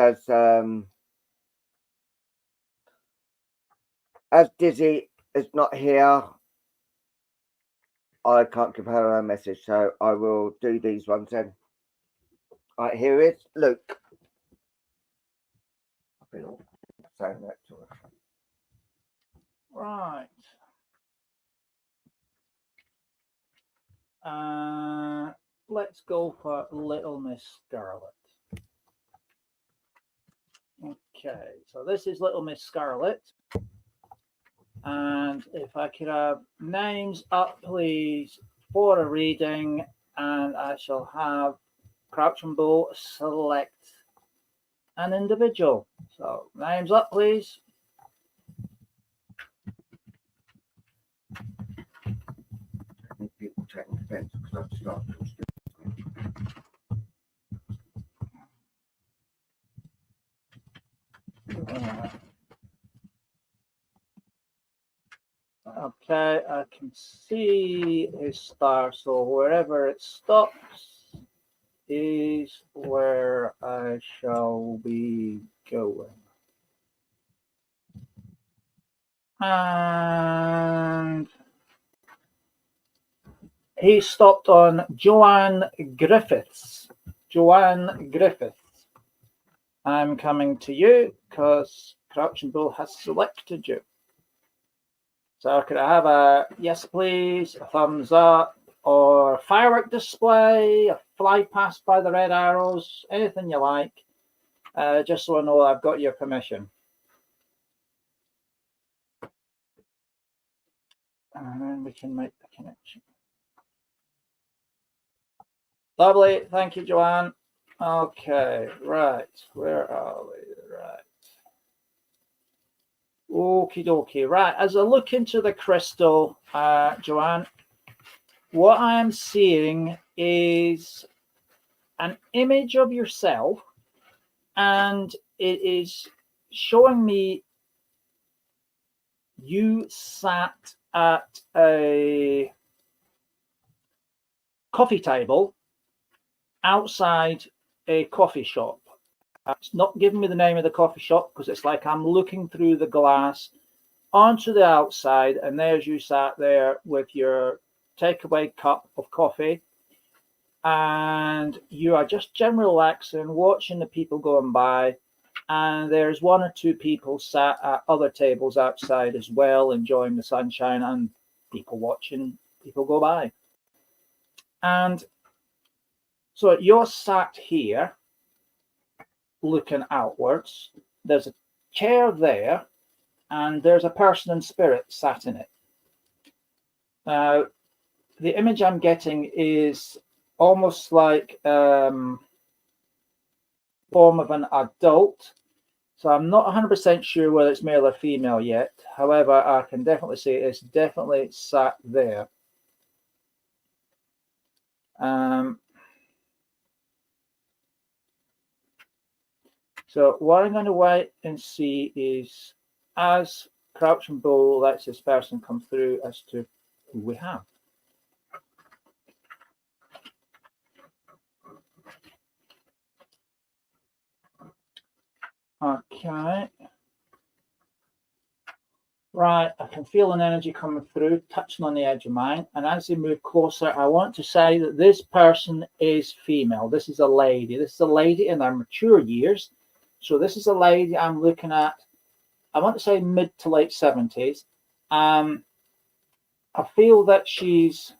as Dizzy is not here, I can't give her a message, so I will do these ones then. Right, here is Luke. saying that to her. Right. Let's go for Little Miss Scarlet. Okay, so this is Little Miss Scarlet. And if I could have names up, please, for a reading, and I shall have Crouching Bull select an individual. So, names up, please. I need people taking defense because I've started. Okay, I can see his star, so wherever it stops is where I shall be going. And he stopped on Joanne Griffiths. Joanne Griffiths. I'm coming to you because Crouching Bull has selected you. So could I have a yes, please, a thumbs up, or a firework display, a fly past by the red arrows, anything you like, just so I know I've got your permission. And then we can make the connection. Lovely. Thank you, Joanne. Okay, right. Where are we? Right. Okie dokie. Right. As I look into the crystal, Joanne, what I am seeing is an image of yourself, and it is showing me you sat at a coffee table outside a coffee shop. It's not giving me the name of the coffee shop because it's like I'm looking through the glass onto the outside, and there's you sat there with your takeaway cup of coffee, and you are just generally relaxing, watching the people going by, and there's one or two people sat at other tables outside as well, enjoying the sunshine and people watching people go by. And so you're sat here looking outwards. There's a chair there, and there's a person in spirit sat in it. Now, the image I'm getting is almost like form of an adult. So I'm not 100% sure whether it's male or female yet. However, I can definitely say it's definitely sat there. So what I'm going to wait and see is, as Crouching Bull lets this person come through, as to who we have. Okay. Right, I can feel an energy coming through, touching on the edge of mine. And as they move closer, I want to say that this person is female. This is a lady. This is a lady in their mature years. So this is a lady I'm looking at, I want to say mid to late 70s. I feel that she's,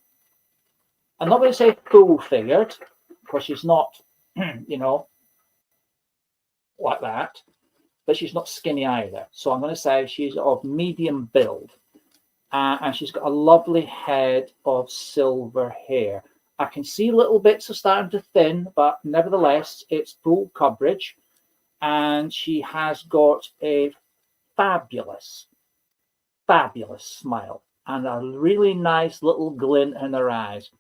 I'm not going to say full-figured, because she's not, you know, like that. But she's not skinny either. So I'm going to say she's of medium build. And she's got a lovely head of silver hair. I can see little bits are starting to thin, but nevertheless, it's full coverage. And she has got a fabulous, fabulous smile and a really nice little glint in her eyes.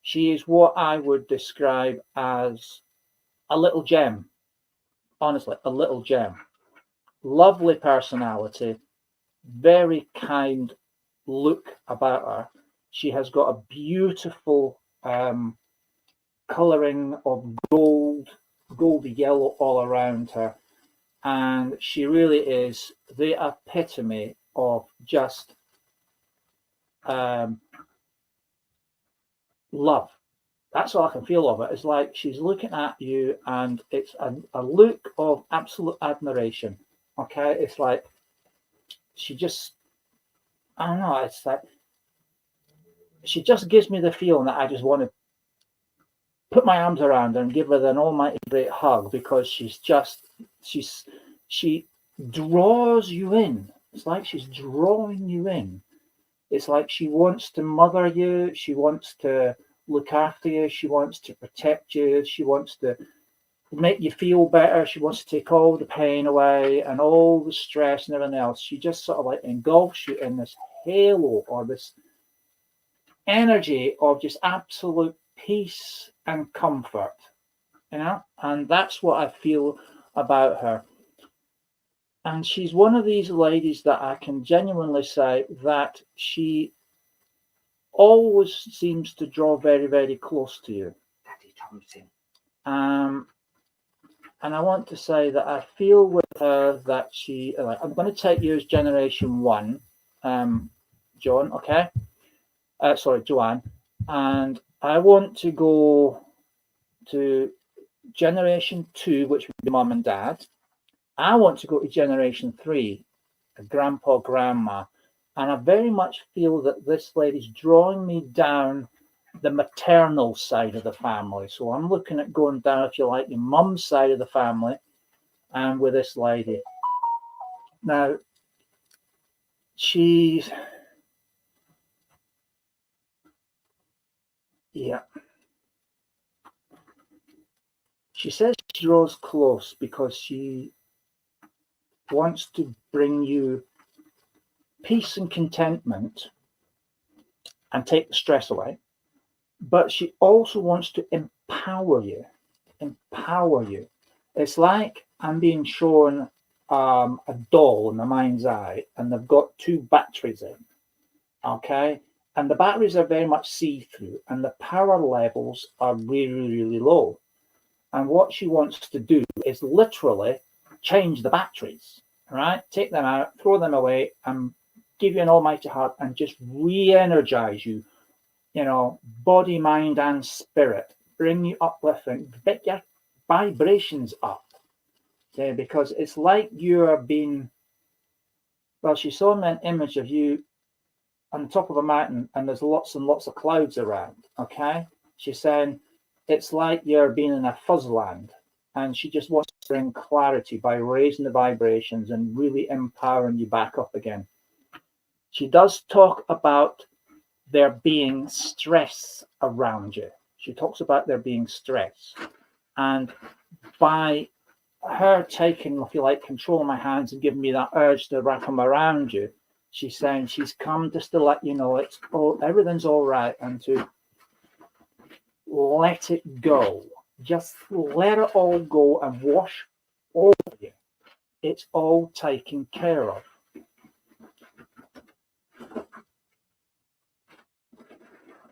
She is what I would describe as a little gem. Honestly, a little gem. Lovely personality, very kind look about her. She has got a beautiful colouring of goldy yellow all around her. And she really is the epitome of just love. That's all I can feel of it. It's like she's looking at you, and it's a look of absolute admiration. Okay, it's like she just, I don't know, it's like she just gives me the feeling that I just want to put my arms around her and give her an almighty great hug, because she draws you in. It's like she's drawing you in. It's like she wants to mother you, she wants to look after you, she wants to protect you, she wants to make you feel better, she wants to take all the pain away and all the stress and everything else. She just sort of like engulfs you in this halo or this energy of just absolute peace and comfort, you know, and that's what I feel about her. And she's one of these ladies that I can genuinely say that she always seems to draw very, very close to you. And I want to say that I feel with her that she, I'm going to take you as generation 1, John, okay? Sorry, Joanne. And I want to go to generation 2, which would be mum and dad. I want to go to generation 3, grandpa, grandma. And I very much feel that this lady's drawing me down the maternal side of the family. So I'm looking at going down, if you like, your mum's side of the family, and with this lady. Now, she's, yeah. She says she draws close because she wants to bring you peace and contentment and take the stress away. But she also wants to empower you. Empower you. It's like I'm being shown a doll in the mind's eye, and they've got 2 batteries in. Okay, and the batteries are very much see-through, and the power levels are really, really low. And what she wants to do is literally change the batteries. Right, take them out, throw them away, and give you an almighty hug and just re-energize you. You know, body, mind, and spirit. Bring you uplifting, get your vibrations up. Okay, because it's like you're being, well, she saw me an image of you on top of a mountain and there's lots and lots of clouds around. Okay, she's saying it's like you're being in a fuzzland, and she just wants to bring clarity by raising the vibrations and really empowering you back up again. She does talk about there being stress around you. She talks about there being stress. And by her taking, if you like, control of my hands and giving me that urge to wrap them around you, she's saying she's come just to let you know it's all, everything's all right, and to let it go. Just let it all go and wash over you. It's all taken care of.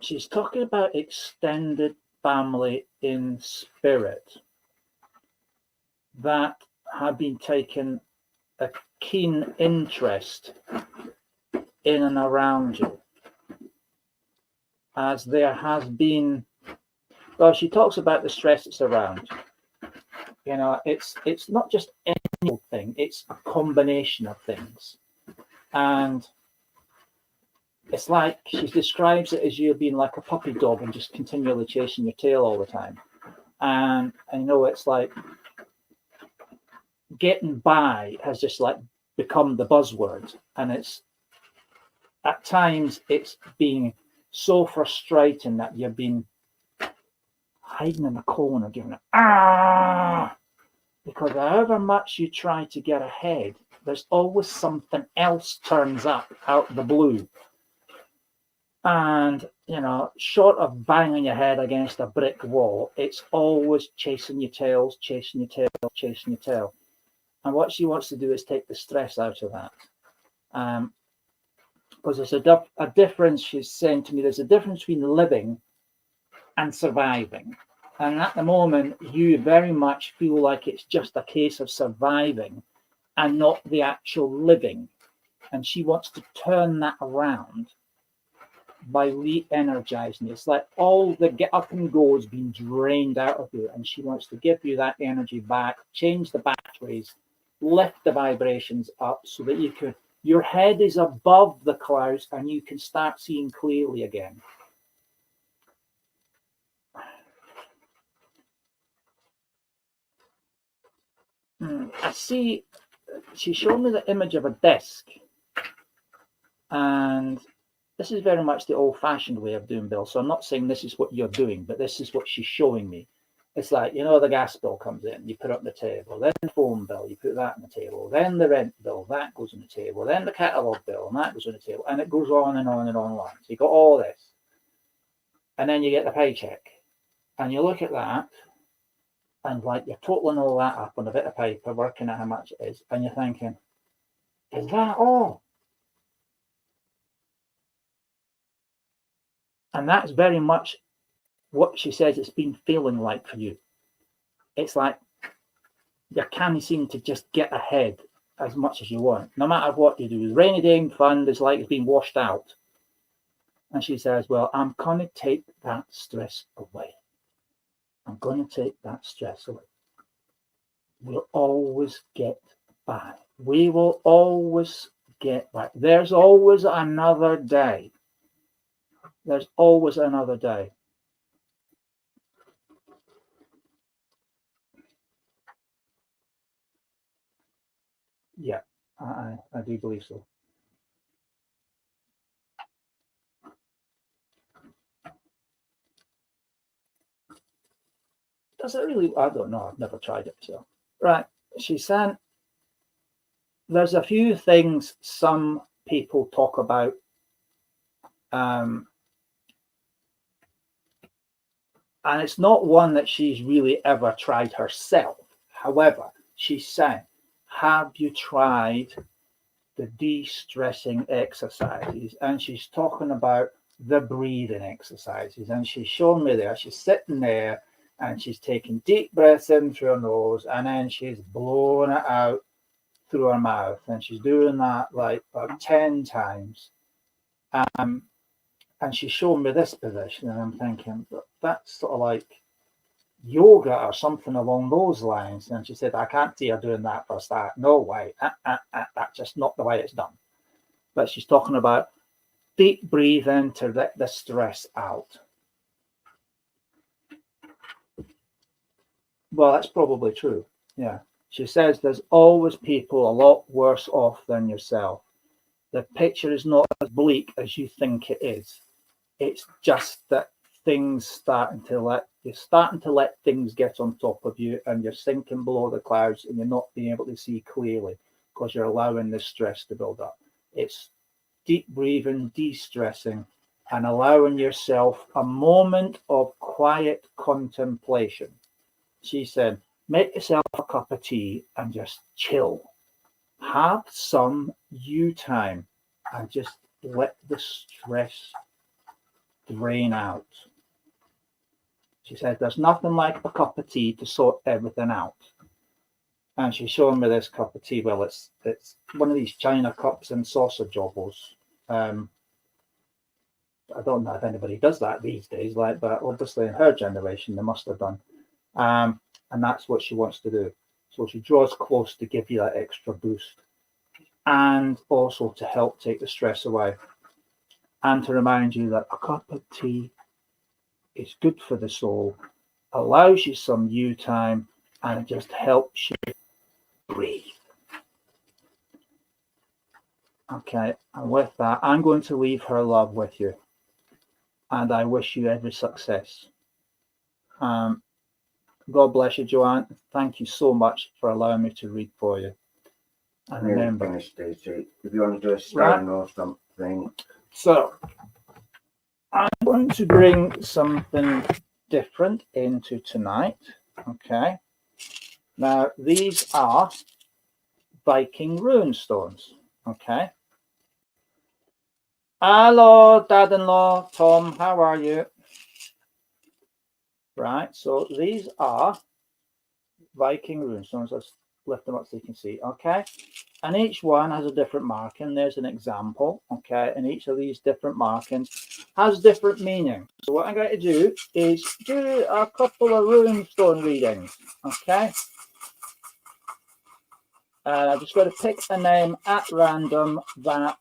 She's talking about extended family in spirit that have been taking a keen interest in and around you, as there has been, well, she talks about the stress that's around. You know, it's not just any thing, it's a combination of things. And it's like she describes it as you being like a puppy dog and just continually chasing your tail all the time. And I know it's like getting by has just like become the buzzword. And it's at times it's being so frustrating that you've been hiding in a corner, giving it because however much you try to get ahead, there's always something else turns up out of the blue. And, you know, short of banging your head against a brick wall, it's always chasing your tail, chasing your tail, chasing your tail. And what she wants to do is take the stress out of that. Because there's a difference, she's saying to me, there's a difference between living and surviving. And at the moment, you very much feel like it's just a case of surviving and not the actual living. And she wants to turn that around by re-energizing you. It's like all the get up and go has been drained out of you, and she wants to give you that energy back, change the batteries, lift the vibrations up so that your head is above the clouds and you can start seeing clearly again. I see, she showed me the image of a desk, and this is very much the old-fashioned way of doing bills. So I'm not saying this is what you're doing, but this is what she's showing me. It's like, you know, the gas bill comes in, you put it on the table, then the phone bill, you put that on the table, then the rent bill, that goes on the table, then the catalogue bill, and that goes on the table, and it goes on and on and on and on. So you got all this, and then you get the paycheck, and you look at that, and like you're totaling all that up on a bit of paper, working out how much it is, and you're thinking, is that all? And that's very much what she says it's been feeling like for you. It's like you can't seem to just get ahead as much as you want, no matter what you do. The rainy day fund is like it's been washed out. And she says, well, I'm going to take that stress away. I'm going to take that stress away. We'll always get by. We will always get by. There's always another day. There's always another day. Yeah, I do believe so. Does it really? I don't know. I've never tried it. So, right. She's saying there's a few things some people talk about. And it's not one that she's really ever tried herself. However, she's saying, have you tried the de-stressing exercises? And she's talking about the breathing exercises. And she's showing me there. She's sitting there and she's taking deep breaths in through her nose, and then she's blowing it out through her mouth. And she's doing that like about 10 times. And she's showing me this position, and I'm thinking, that's sort of like yoga or something along those lines. And she said, I can't see her doing that for a start. No way. That's just not the way it's done. But she's talking about deep breathing to let the stress out. Well, that's probably true. Yeah. She says there's always people a lot worse off than yourself. The picture is not as bleak as you think it is. It's just that things you're starting to let things get on top of you, and you're sinking below the clouds, and you're not being able to see clearly because you're allowing this stress to build up. It's deep breathing, de-stressing, and allowing yourself a moment of quiet contemplation. She said, make yourself a cup of tea and just chill. Have some you time and just let the stress drain out. She said, there's nothing like a cup of tea to sort everything out. And she's showing me this cup of tea. Well, it's one of these china cups and saucer joggles. I don't know if anybody does that these days, but obviously in her generation, they must have done. And that's what she wants to do. So she draws close to give you that extra boost, and also to help take the stress away, and to remind you that a cup of tea is good for the soul, allows you some you time, and it just helps you breathe. Okay, and with that, I'm going to leave her love with you, and I wish you every success. God bless you, Joanne. Thank you so much for allowing me to read for you. And remember, finished, Daisy. If you want to do a stone or something. So, I'm going to bring something different into tonight. Okay. Now, these are Viking rune stones. Okay. Hello, Dad-in-law, Tom. How are you? Right. So these are Viking rune stones. Let's lift them up so you can see. Okay. And each one has a different marking. There's an example. Okay. And each of these different markings has different meaning. So what I'm going to do is do a couple of rune stone readings. Okay. I'm just going to pick a name at random that...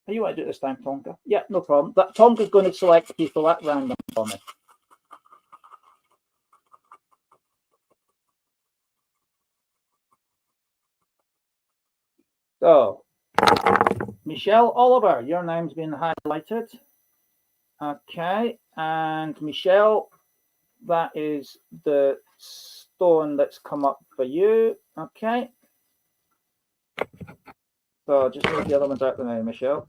You want to do it this time, Tonka? Yeah, no problem. That Tonka's going to select people at random for me. So, Michelle Oliver, your name's been highlighted. Okay, and Michelle, that is the stone that's come up for you. Okay. So just move the other ones out the way, Michelle.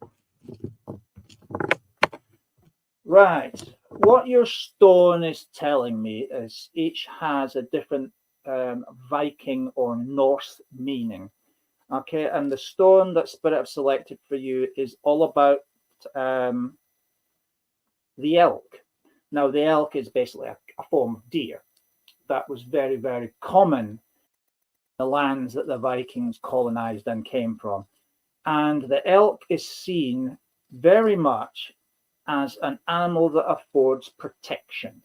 Right. What your stone is telling me is each has a different Viking or Norse meaning. Okay, and the stone that Spirit have selected for you is all about the elk. Now, the elk is basically a form of deer that was very, very common in the lands that the Vikings colonized and came from. And the elk is seen very much as an animal that affords protection.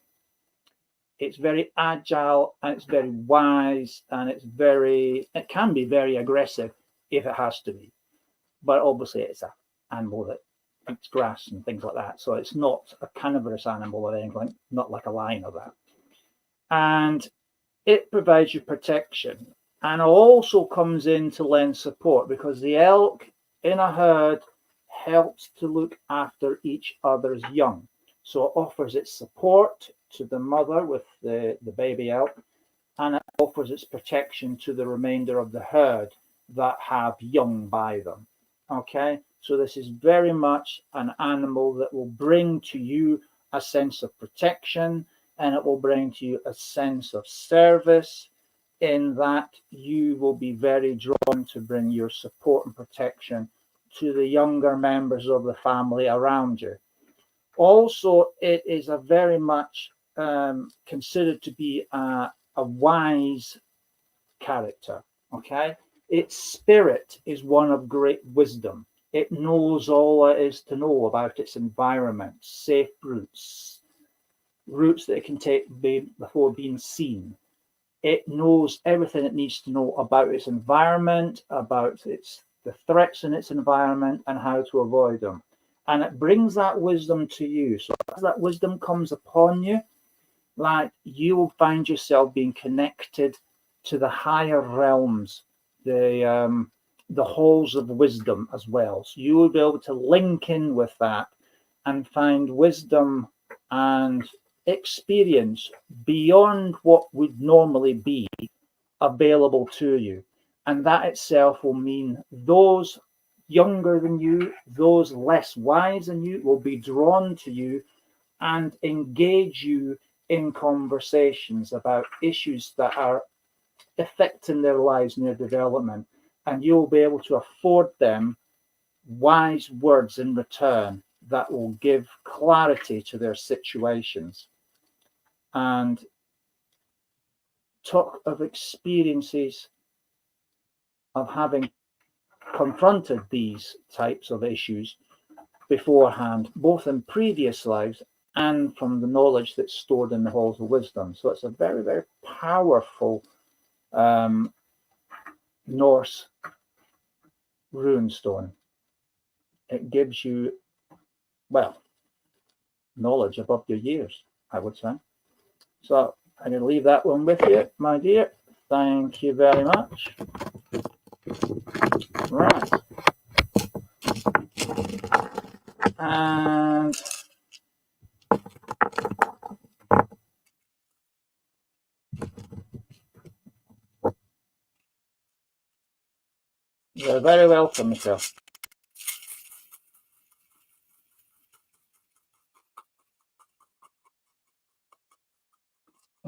It's very agile and it's very wise and it can be very aggressive if it has to be. But obviously it's an animal that eats grass and things like that. So it's not a carnivorous animal or anything, not like a lion or that. And it provides you protection and also comes in to lend support, because the elk in a herd helps to look after each other's young. So it offers its support to the mother with the baby elk, and it offers its protection to the remainder of the herd that have young by them. Okay, so this is very much an animal that will bring to you a sense of protection, and it will bring to you a sense of service, in that you will be very drawn to bring your support and protection to the younger members of the family around you. Also, it is a very much considered to be a wise character. Okay, its spirit is one of great wisdom. It knows all there is to know about its environment, safe routes that it can take before being seen. It knows everything it needs to know about its environment, about the threats in its environment, and how to avoid them. And it brings that wisdom to you. So as that wisdom comes upon you, like, you will find yourself being connected to the higher realms, the halls of wisdom as well. So you will be able to link in with that and find wisdom and experience beyond what would normally be available to you. And that itself will mean those younger than you, those less wise than you, will be drawn to you and engage you in conversations about issues that are affecting their lives and their development. And you'll be able to afford them wise words in return that will give clarity to their situations. And talk of experiences of having confronted these types of issues beforehand, both in previous lives and from the knowledge that's stored in the halls of wisdom. So it's a very, very powerful Norse runestone. It gives you, well, knowledge above your years, I would say. So I'm going to leave that one with you, my dear. Thank you very much. Right. And you're very welcome, Michelle.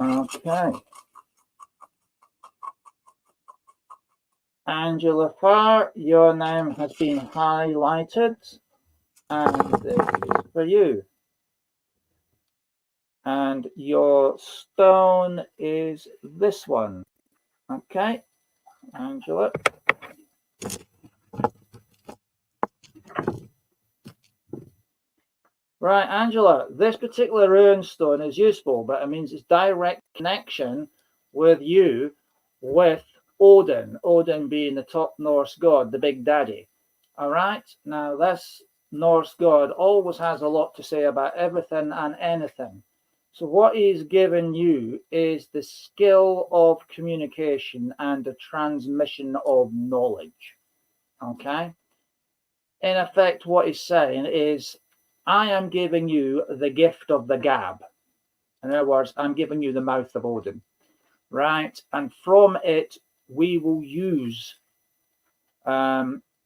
Okay. Angela Farr, your name has been highlighted, and this is for you. And your stone is this one. Okay, Angela. Right, Angela, this particular rune stone is useful, but it means it's direct connection with you with Odin, Odin being the top Norse god, the big daddy. All right, now this Norse god always has a lot to say about everything and anything. So what he's given you is the skill of communication and the transmission of knowledge. Okay? In effect, what he's saying is, I am giving you the gift of the gab. In other words, I'm giving you the mouth of Odin. Right? And from it, we will use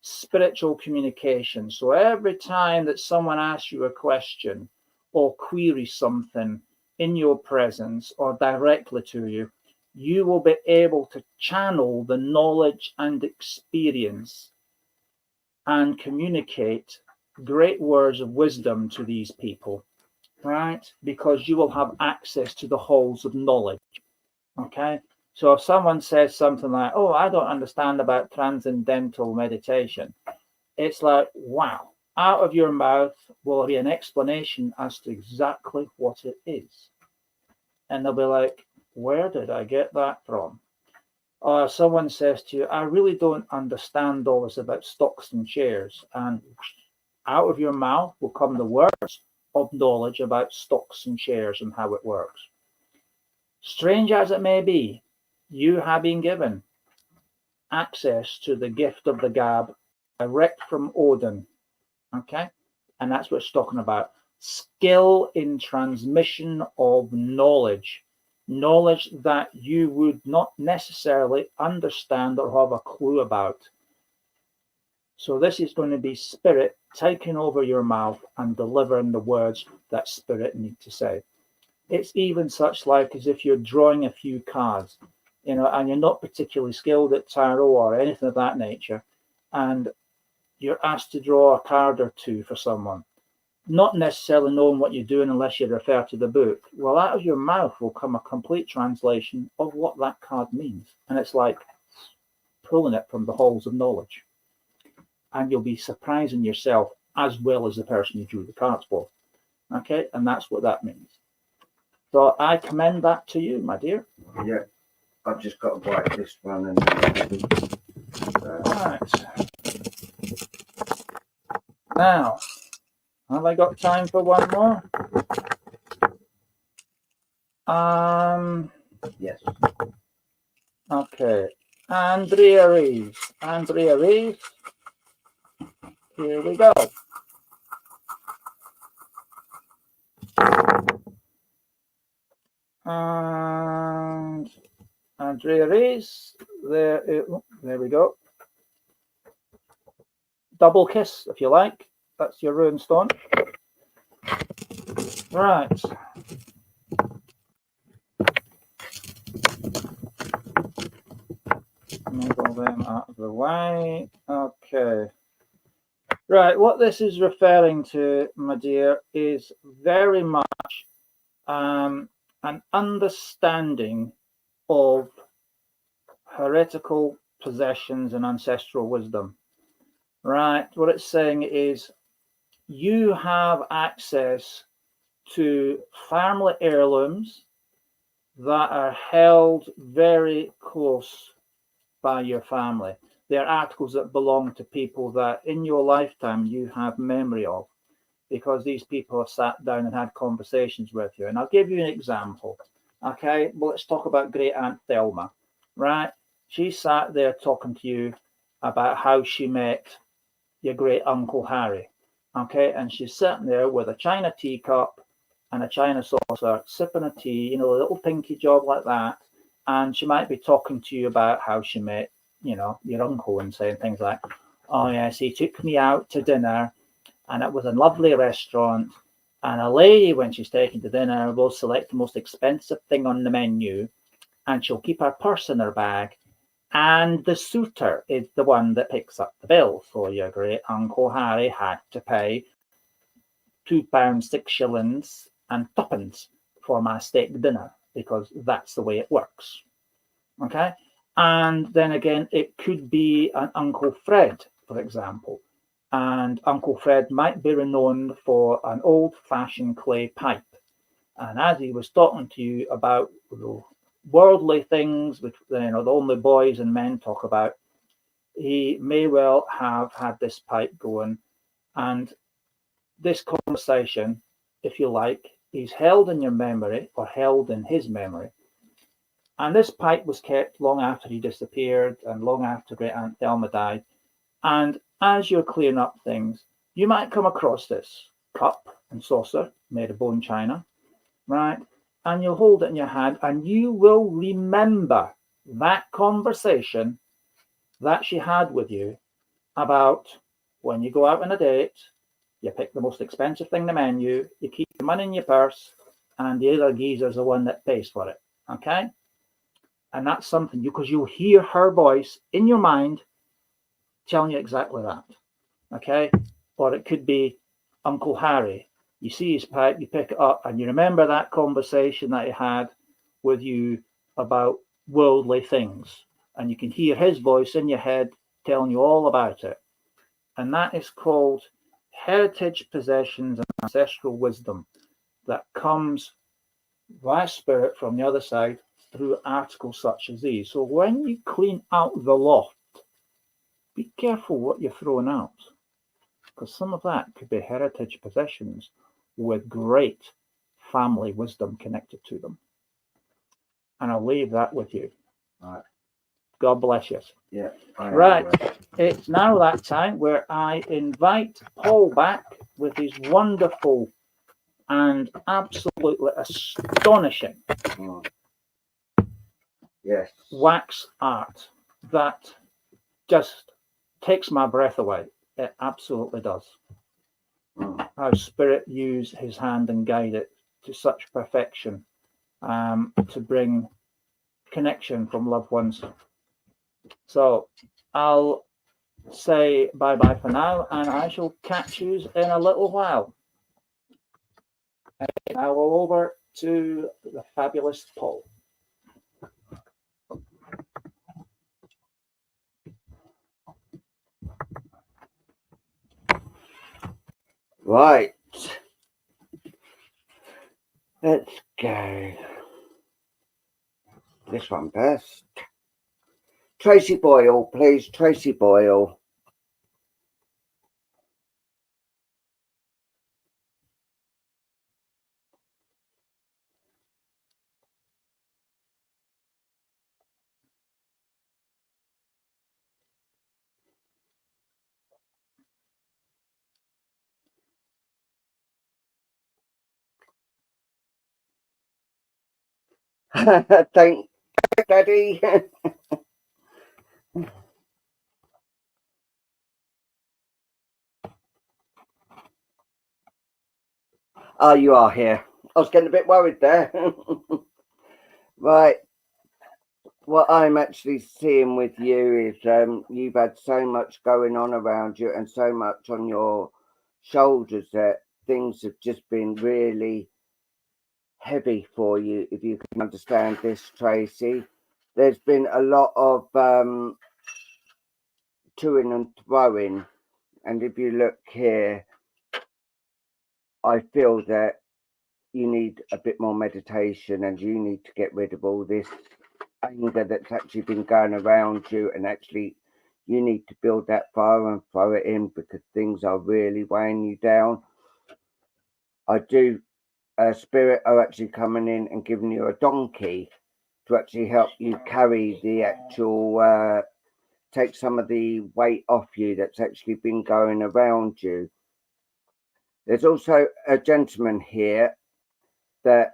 spiritual communication. So every time that someone asks you a question or queries something in your presence or directly to you, you will be able to channel the knowledge and experience and communicate great words of wisdom to these people, right? Because you will have access to the halls of knowledge. Okay, so if someone says something like, oh, I don't understand about transcendental meditation, it's like, wow, out of your mouth will be an explanation as to exactly what it is. And they'll be like, where did I get that from? Or someone says to you, I really don't understand all this about stocks and shares. And out of your mouth will come the words of knowledge about stocks and shares and how it works. Strange as it may be, you have been given access to the gift of the gab direct from Odin. Okay? And that's what it's talking about. Skill in transmission of knowledge. Knowledge that you would not necessarily understand or have a clue about. So this is going to be spirit taking over your mouth and delivering the words that spirit need to say. It's even such like as if you're drawing a few cards, and you're not particularly skilled at tarot or anything of that nature, and you're asked to draw a card or two for someone, not necessarily knowing what you're doing unless you refer to the book. Well, out of your mouth will come a complete translation of what that card means. And it's like pulling it from the halls of knowledge. And you'll be surprising yourself as well as the person you drew the cards for. Okay, and that's what that means. So I commend that to you, my dear. Yeah, I've just got to wipe this one. And right. Now, have I got time for one more? Yes. Okay. Andrea Reeves. Andrea Reeves. Here we go. And Andrea Reeves. There we go. Double kiss, if you like. That's your rune stone. Right. Move them out of the way. Okay. Right. What this is referring to, my dear, is very much an understanding of heretical possessions and ancestral wisdom. Right. What it's saying is you have access to family heirlooms that are held very close by your family. They're articles that belong to people that in your lifetime you have memory of, because these people have sat down and had conversations with you. And I'll give you an example. Okay, well, let's talk about Great Aunt Thelma, right? She sat there talking to you about how she met your great uncle Harry. Okay, and she's sitting there with a china teacup and a china saucer, sipping a tea, a little pinky job like that. And she might be talking to you about how she met, your uncle, and saying things like, oh yes, he took me out to dinner and it was a lovely restaurant. And a lady, when she's taken to dinner, will select the most expensive thing on the menu and she'll keep her purse in her bag. And the suitor is the one that picks up the bill. So your great uncle Harry had to pay £2, 6 shillings and twopence for my steak dinner, because that's the way it works. Okay. And then again, it could be an Uncle Fred, for example. And Uncle Fred might be renowned for an old-fashioned clay pipe. And as he was talking to you about worldly things, which the only boys and men talk about, he may well have had this pipe going, and this conversation, if you like, is held in your memory or held in his memory. And this pipe was kept long after he disappeared and long after Great Aunt Thelma died. And as you're clearing up things, you might come across this cup and saucer made of bone china, right? And you'll hold it in your hand and you will remember that conversation that she had with you about when you go out on a date, you pick the most expensive thing in the menu, you keep the money in your purse, and the other geezer's the one that pays for it. Okay? And that's something because you'll hear her voice in your mind telling you exactly that. Okay? Or it could be Uncle Harry. You see his pipe, you pick it up, and you remember that conversation that he had with you about worldly things. And you can hear his voice in your head telling you all about it. And that is called heritage possessions and ancestral wisdom that comes via spirit from the other side through articles such as these. So when you clean out the loft, be careful what you're throwing out, because some of that could be heritage possessions with great family wisdom connected to them. And I'll leave that with you. Right. God bless you. Yeah. Right. It's now that time where I invite Paul back with his wonderful and absolutely astonishing Yes. wax art that just takes my breath away. It absolutely does. How Spirit used his hand and guide it to such perfection to bring connection from loved ones. So I'll say bye-bye for now, and I shall catch you in a little while. Now over to the fabulous Paul. Right. Let's go. This one first. Tracy Boyle, please. Tracy Boyle. Thank you, Daddy. Oh, you are here. I was getting a bit worried there. Right. What I'm actually seeing with you is you've had so much going on around you and so much on your shoulders that things have just been really heavy for you, if you can understand this, Tracy. There's been a lot of toing and throwing, and if you look here, I feel that you need a bit more meditation and you need to get rid of all this anger that's actually been going around you, and actually you need to build that fire and throw it in because things are really weighing you down. I do Spirit are actually coming in and giving you a donkey to actually help you carry the actual take some of the weight off you that's actually been going around you. There's also a gentleman here that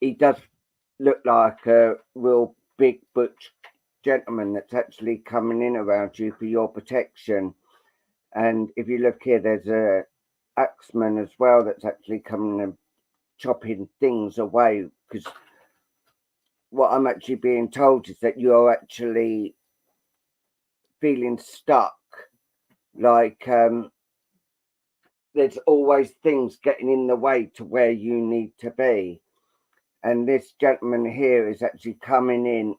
he does look like a real big butch gentleman that's actually coming in around you for your protection. And if you look here, there's a axeman as well that's actually coming and chopping things away, because what I'm actually being told is that you're actually feeling stuck, like there's always things getting in the way to where you need to be. And this gentleman here is actually coming in,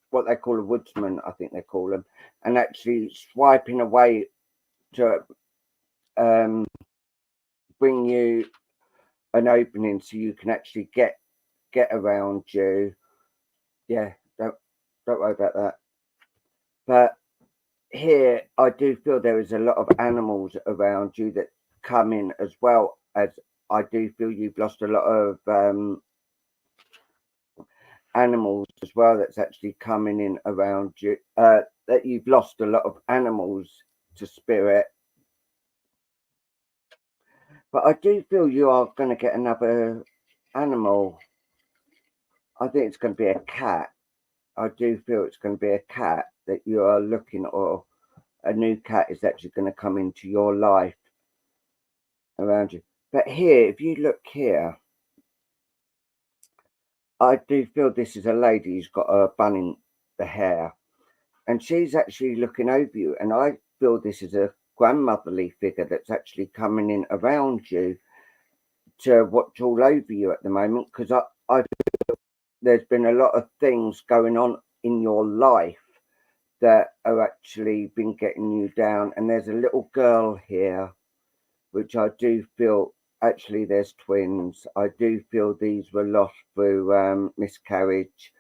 what they call a woodsman, I think they call them, and actually swiping away to bring you an opening so you can actually get around you. yeah, don't worry about that. But here, I do feel there is a lot of animals around you that come in, as well as I do feel you've lost a lot of animals as well that's actually coming in around you. That you've lost a lot of animals to spirit. But I do feel you are going to get another animal. I think it's going to be a cat. I do feel it's going to be a cat that you are looking, or a new cat is actually going to come into your life around you. But here, if you look here, I do feel this is a lady who's got a bun in the hair, and she's actually looking over you. And I feel this is a grandmotherly figure that's actually coming in around you to watch all over you at the moment, because I there's been a lot of things going on in your life that are actually been getting you down. And there's a little girl here, which I do feel, actually there's twins. I do feel these were lost through miscarriage,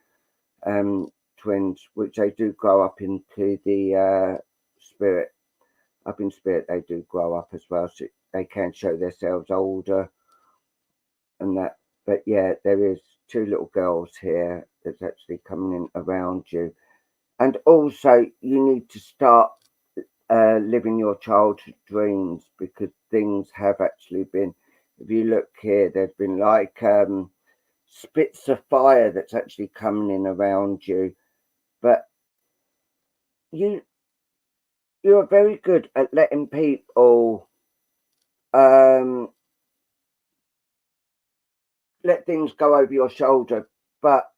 twins, which they do grow up into the spirit. Up in spirit, they do grow up as well, so they can show themselves older and that. But yeah, there is two little girls here that's actually coming in around you. And also, you need to start living your childhood dreams, because things have actually been, if you look here, there's been like spits of fire that's actually coming in around you. But you're very good at letting people let things go over your shoulder, but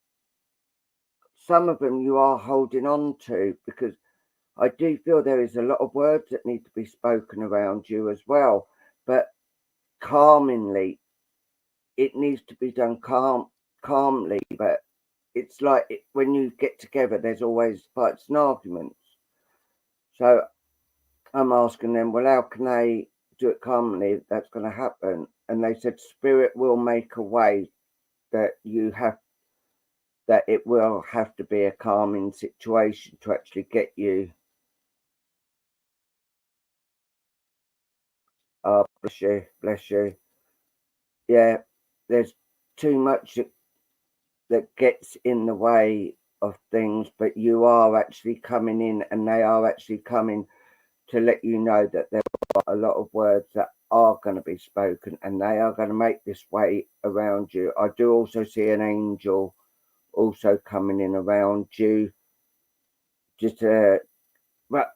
some of them you are holding on to, because I do feel there is a lot of words that need to be spoken around you as well, but calmingly. It needs to be done calmly, but it's like when you get together, there's always fights and arguments. So I'm asking them, well, how can they do it calmly? That's going to happen. And they said, spirit will make a way that that it will have to be a calming situation to actually get you. Oh, bless you, bless you. Yeah, there's too much that gets in the way of things, but you are actually coming in, and they are actually coming to let you know that there are a lot of words that are going to be spoken, and they are going to make this way around you. I do also see an angel also coming in around you, just but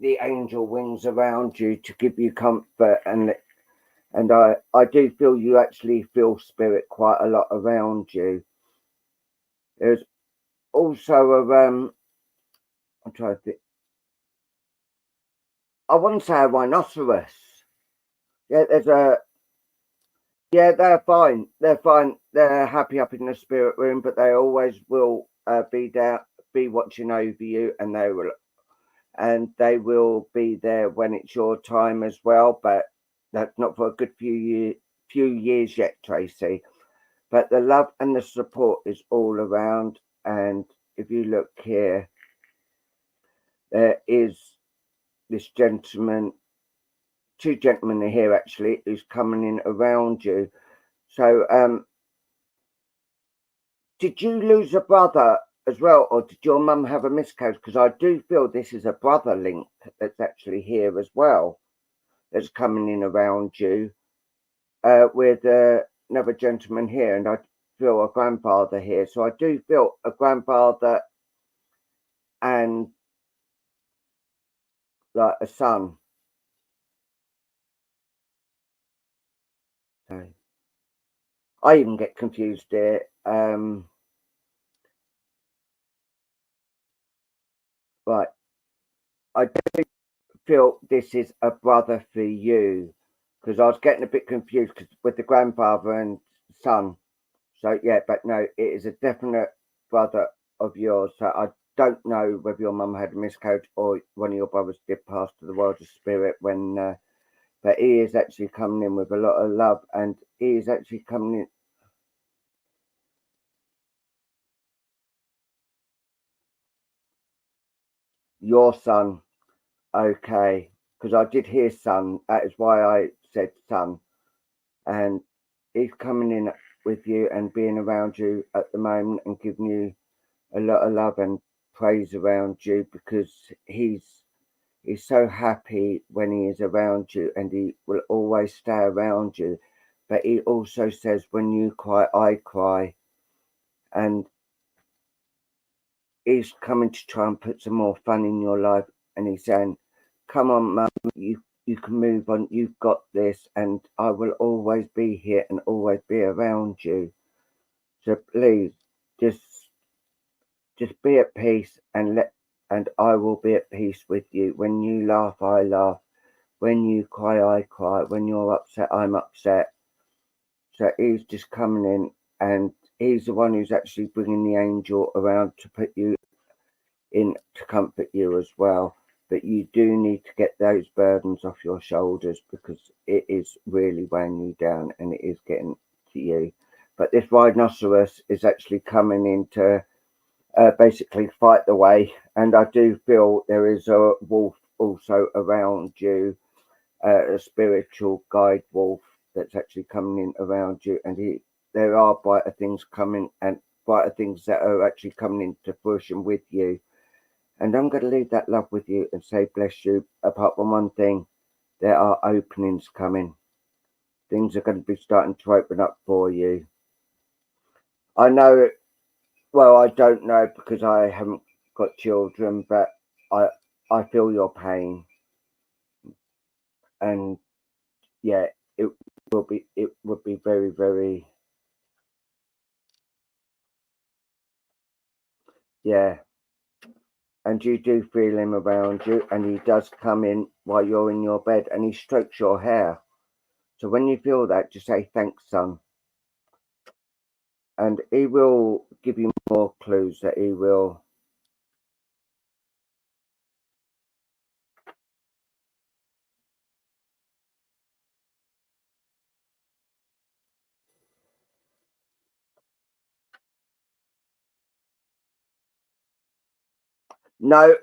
the angel wings around you to give you comfort, and I do feel you actually feel spirit quite a lot around you. There's also a I'm trying to think. I wouldn't say a rhinoceros. Yeah, there's a yeah. They're fine. They're fine. They're happy up in the spirit room, but they always will be watching over you, and they will be there when it's your time as well. But that's not for a good few years yet, Tracy. But the love and the support is all around. And if you look here, there is this gentleman, two gentlemen here actually, who's coming in around you. So did you lose a brother as well, or did your mum have a miscarriage? Because I do feel this is a brother link that's actually here as well, that's coming in around you, with another gentleman here, and I feel a grandfather here. So I do feel a grandfather and like a son. So I even get confused here. Right, I do feel this is a brother for you, because I was getting a bit confused with the grandfather and son. So yeah, but no, it is a definite brother of yours. So I don't know whether your mum had a miscarriage or one of your brothers did pass to the world of spirit when. But he is actually coming in with a lot of love, and he is actually coming in. your son. Okay, because I did hear son. That is why I said son. And he's coming in with you and being around you at the moment and giving you a lot of love and praise around you, because he's so happy when he is around you, and he will always stay around you. But he also says, when you cry, I cry. And he's coming to try and put some more fun in your life. And he's saying, come on, mum, you can move on. You've got this, and I will always be here and always be around you. So please, just be at peace, and I will be at peace with you. When you laugh, I laugh. When you cry, I cry. When you're upset, I'm upset. So he's just coming in, and he's the one who's actually bringing the angel around to put you in, to comfort you as well. But you do need to get those burdens off your shoulders, because it is really weighing you down, and it is getting to you. But this rhinoceros is actually coming in to basically fight the way, and I do feel there is a wolf also around you, a spiritual guide wolf that's actually coming in around you, and there are brighter things coming, and brighter things that are actually coming into fruition with you. And I'm going to leave that love with you and say bless you. Apart from one thing, there are openings coming. Things are going to be starting to open up for you. I know it. Well, I don't know, because I haven't got children, but I feel your pain, and yeah, it would be very, very, yeah. And you do feel him around you, and he does come in while you're in your bed, and he strokes your hair. So when you feel that, just say thanks, son, and he will give you more clues that he will. No,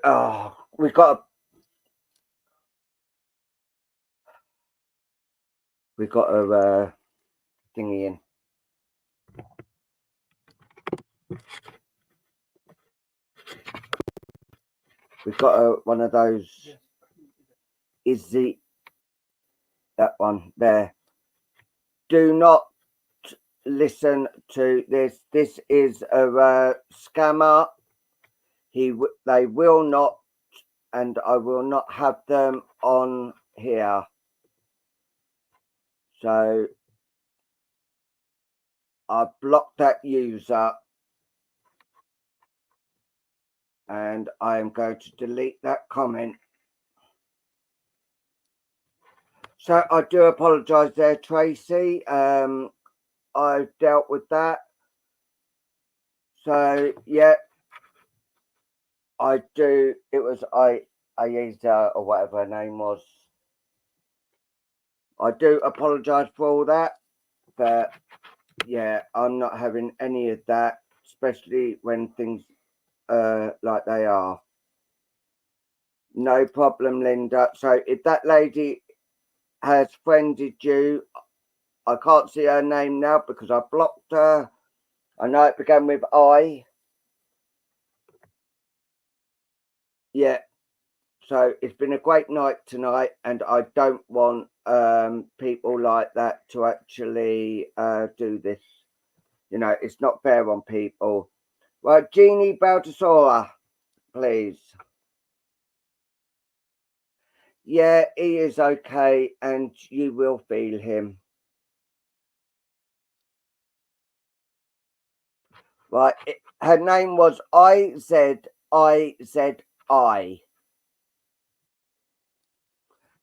we got a thingy in. We've got one of those. Is that one there? Do not listen to this. This is a scammer. They will not, and I will not have them on here. So I blocked that user, and I am going to delete that comment. So I do apologise there, Tracy. I've dealt with that. So yeah, I do. It was Aiza or whatever her name was. I do apologise for all that, but yeah, I'm not having any of that, especially when things like they are. No problem, Linda. So if that lady has friended you, I can't see her name now because I blocked her. I know it began with I. Yeah. So it's been a great night tonight, and I don't want people like that to actually do this. You know, it's not fair on people. Well, Jeannie Baldassora, please. Yeah, he is okay, and you will feel him. Right, her name was IZIZI.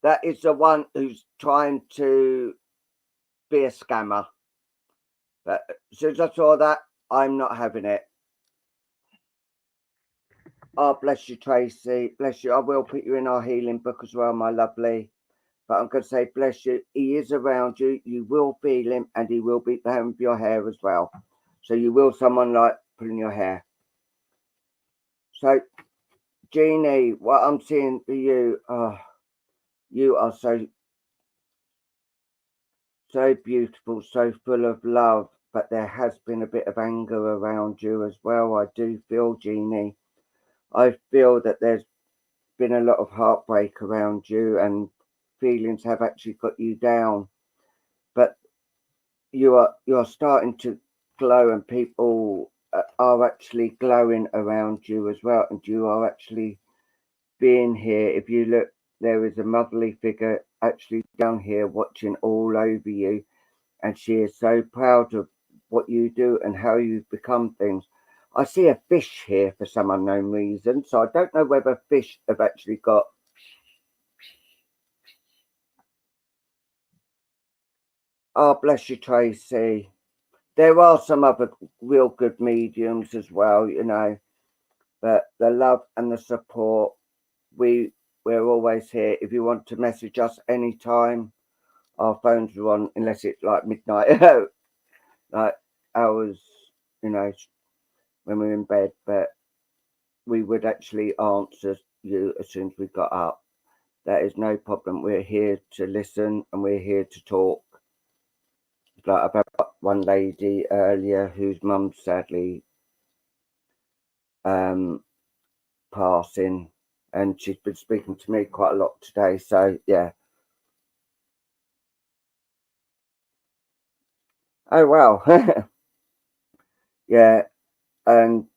That is the one who's trying to be a scammer. But as soon as I saw that, I'm not having it. Oh, bless you, Tracy. Bless you. I will put you in our healing book as well, my lovely. But I'm going to say, bless you. He is around you. You will feel him, and he will be playing with your hair as well. So you will someone like pulling your hair. So Jeannie, what I'm seeing for you, you are so beautiful, so full of love, but there has been a bit of anger around you as well. I do feel, Jeannie. I feel that there's been a lot of heartbreak around you, and feelings have actually got you down. But you're starting to glow, and people are actually glowing around you as well, and you are actually being here. If you look, there is a motherly figure actually down here watching all over you, and she is so proud of what you do and how you've become things. I see a fish here for some unknown reason, so I don't know whether fish have actually got. Oh, bless you, Tracy. There are some other real good mediums as well, you know, but the love and the support, we're always here. If you want to message us anytime, our phones are on, unless it's like midnight, like hours, you know, when we're in bed, but we would actually answer you as soon as we got up. That is no problem. We're here to listen and we're here to talk. Like I've had one lady earlier whose mum sadly passing, and she's been speaking to me quite a lot today. So yeah. Oh well. Yeah, and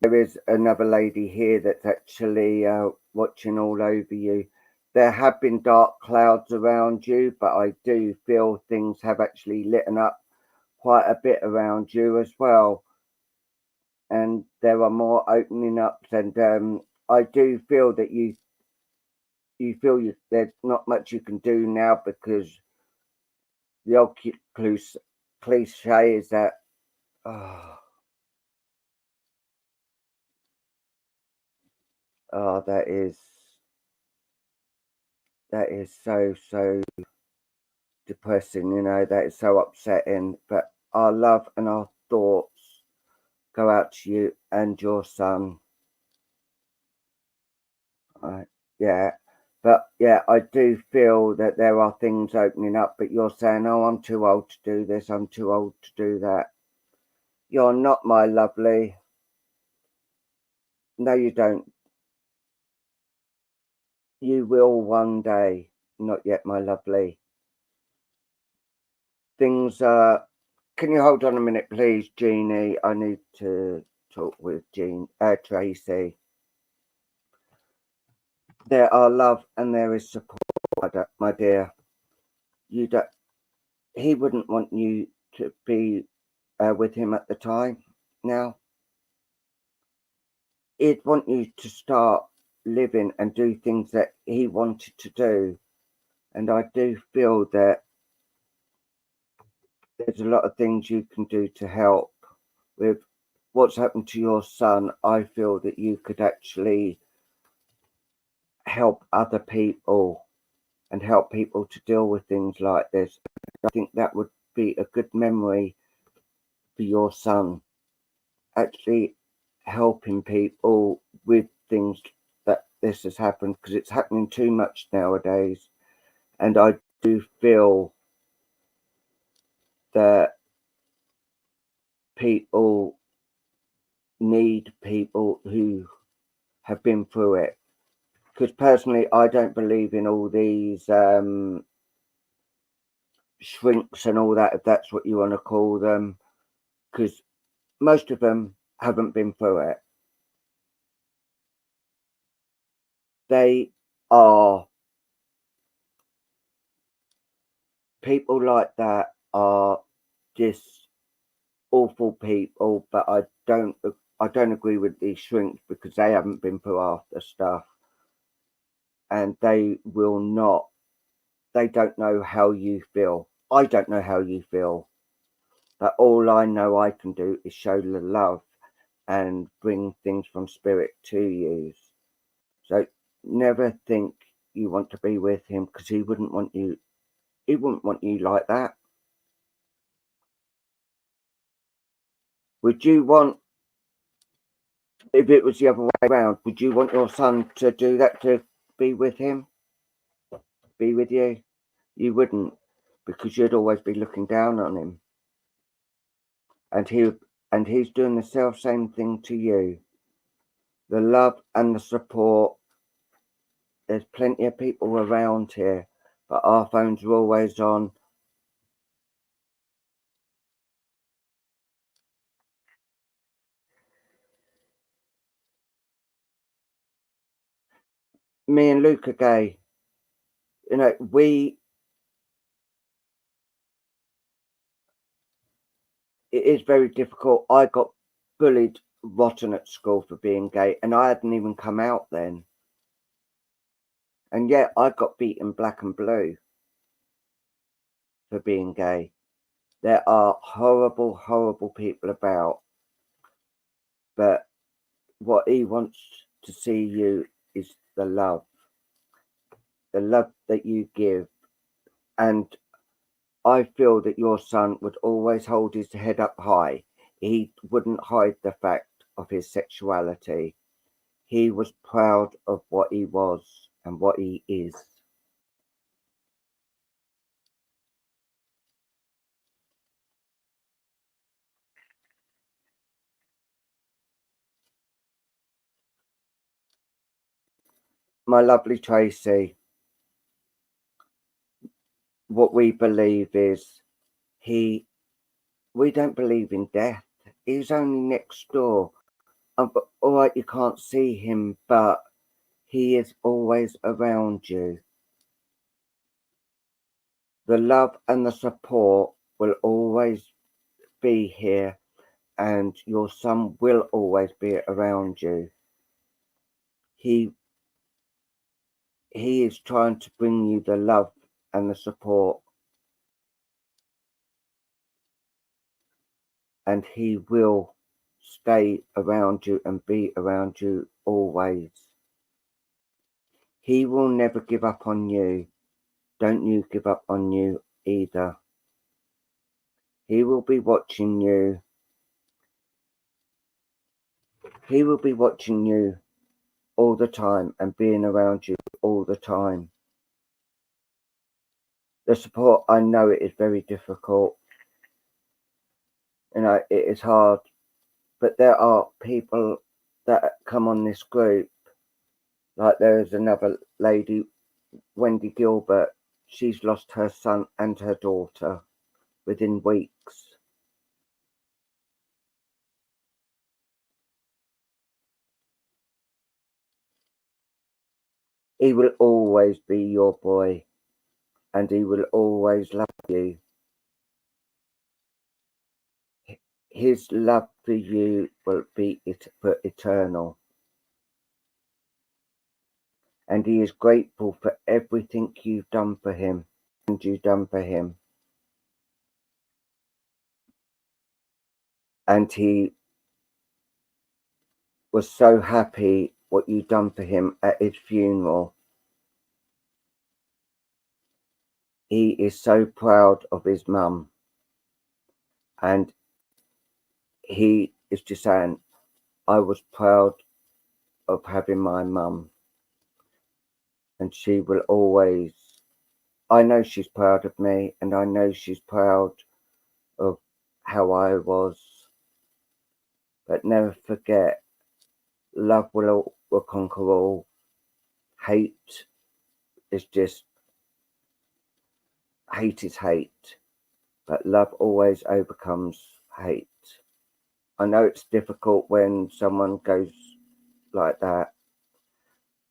there is another lady here that's actually watching all over you. There have been dark clouds around you, but I do feel things have actually lit up quite a bit around you as well. And there are more opening ups, and I do feel that you feel there's not much you can do now, because the old cliche is that oh, oh that is so depressing, you know, that is so upsetting. But our love and our thoughts go out to you and your son. Yeah, but yeah, I do feel that there are things opening up, but you're saying, oh, I'm too old to do this, I'm too old to do that. You're not, my lovely. No, you don't. You will one day. Not yet, my lovely. Things are. Can you hold on a minute, please, Jeannie? I need to talk with Tracy. There are love and there is support, my dear. You don't. He wouldn't want you to be with him at the time. Now, he'd want you to start living and do things that he wanted to do. And I do feel that there's a lot of things you can do to help with what's happened to your son. I feel that you could actually help other people and help people to deal with things like this. I think that would be a good memory for your son, actually helping people with things that this has happened, because it's happening too much nowadays. And I do feel that people need people who have been through it. Because personally, I don't believe in all these shrinks and all that, if that's what you want to call them, because most of them haven't been through it. They are people like that are just awful people, but I don't agree with these shrinks, because they haven't been through half the stuff, and they don't know how you feel. I don't know how you feel, but all I know I can do is show the love and bring things from spirit to you. So never think you want to be with him, because he wouldn't want you like that. Would you want If it was the other way around, would you want your son to do that, to be with him, be with you? You wouldn't, because you'd always be looking down on him. And he's doing the same thing to you. The love and the support. There's plenty of people around here, but our phones are always on. Me and Luke are gay. You know, it is very difficult. I got bullied rotten at school for being gay, and I hadn't even come out then. And yet I got beaten black and blue for being gay. There are horrible, horrible people about, but what he wants to see you is the love that you give. And I feel that your son would always hold his head up high. He wouldn't hide the fact of his sexuality. He was proud of what he was and what he is. My lovely Tracy, what we believe is we don't believe in death. He's only next door. But all right, you can't see him, but he is always around you. The love and the support will always be here, and your son will always be around you. He is trying to bring you the love and the support, and he will stay around you and be around you always. He will never give up on you. Don't you give up on you either. He will be watching you. He will be watching you all the time and being around you all the time. The support, I know it is very difficult. You know, it is hard. But there are people that come on this group. Like there is another lady, Wendy Gilbert. She's lost her son and her daughter within weeks. He will always be your boy, and he will always love you. His love for you will be eternal. And he is grateful for everything you've done for him and you've done for him. And he was so happy what you've done for him at his funeral. He is so proud of his mum. And he is just saying, I was proud of having my mum. And she will always, I know she's proud of me, and I know she's proud of how I was. But never forget, love will conquer all. Hate is just, hate is hate, but love always overcomes hate. I know it's difficult when someone goes like that,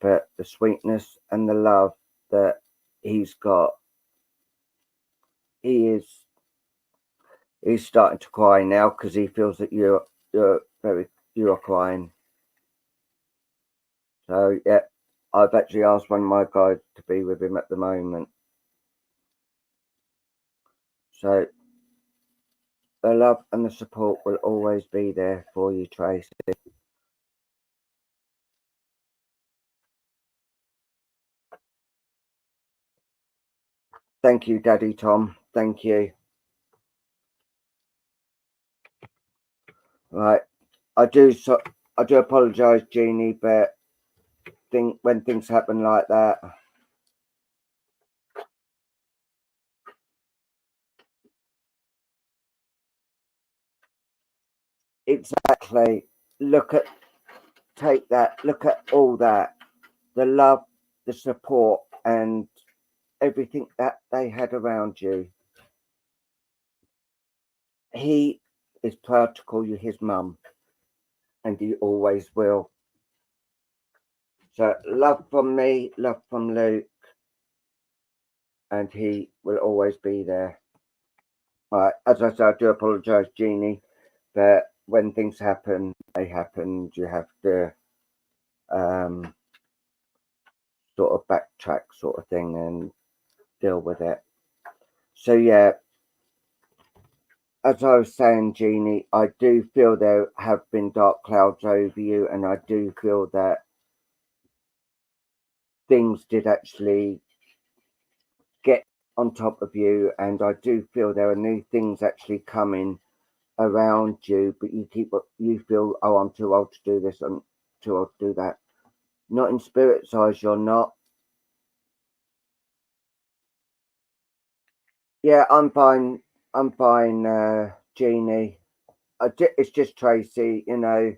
but the sweetness and the love that he's got, he's starting to cry now because he feels that you're crying. So yeah, I've actually asked one of my guys to be with him at the moment. So the love and the support will always be there for you, Tracy. Thank you, Daddy Tom. Thank you. Right, I do I do apologise, Jeannie, but when things happen like that, exactly. Take that. Look at all that, the love, the support, and everything that they had around you. He is proud to call you his mum, and he always will. So love from me, love from Luke, and he will always be there. Right, as I said, I do apologise, Jeannie, but when things happen, they happen. You have to sort of backtrack, sort of thing, and deal with it. So yeah, as I was saying, Jeannie, I do feel there have been dark clouds over you, and I do feel that things did actually get on top of you, and I do feel there are new things actually coming around you, but you feel, oh, I'm too old to do this, I'm too old to do that. Not in spirit's eyes, you're not. Yeah, I'm fine. I'm fine, Jeannie. It's just Tracy, you know.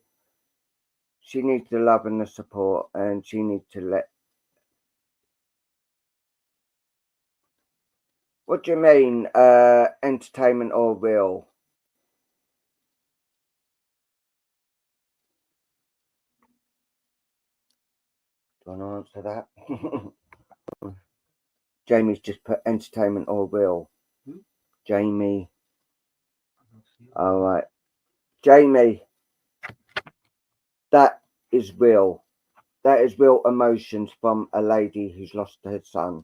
She needs the love and the support, and she needs to let. What do you mean, entertainment or real? Do you want to answer that? Jamie's just put entertainment or real. Jamie. All right. Jamie, that is real. That is real emotions from a lady who's lost her son.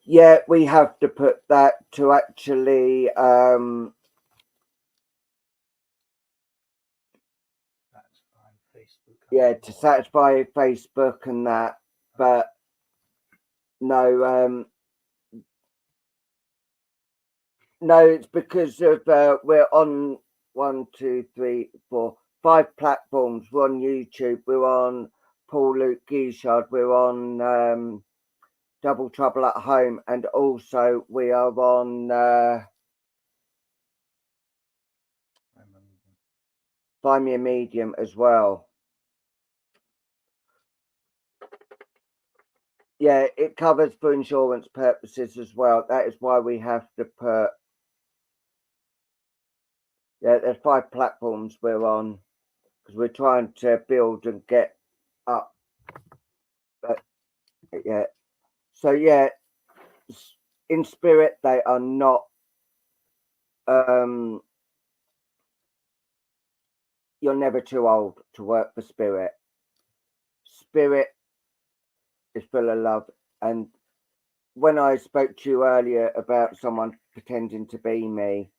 Yeah, we have to put that to actually to satisfy Facebook and that, but no, no, it's because of we're on 5 platforms. We're on YouTube, we're on Paul Luke Guichard, we're on Double Trouble at Home, and also we are on Find Me a Medium as well. Yeah, it covers for insurance purposes as well. That is why we have to put. Yeah, there's 5 platforms we're on because we're trying to build and get up. But yeah, so yeah, in spirit they are not. You're never too old to work for spirit. Spirit is full of love, and when I spoke to you earlier about someone pretending to be me,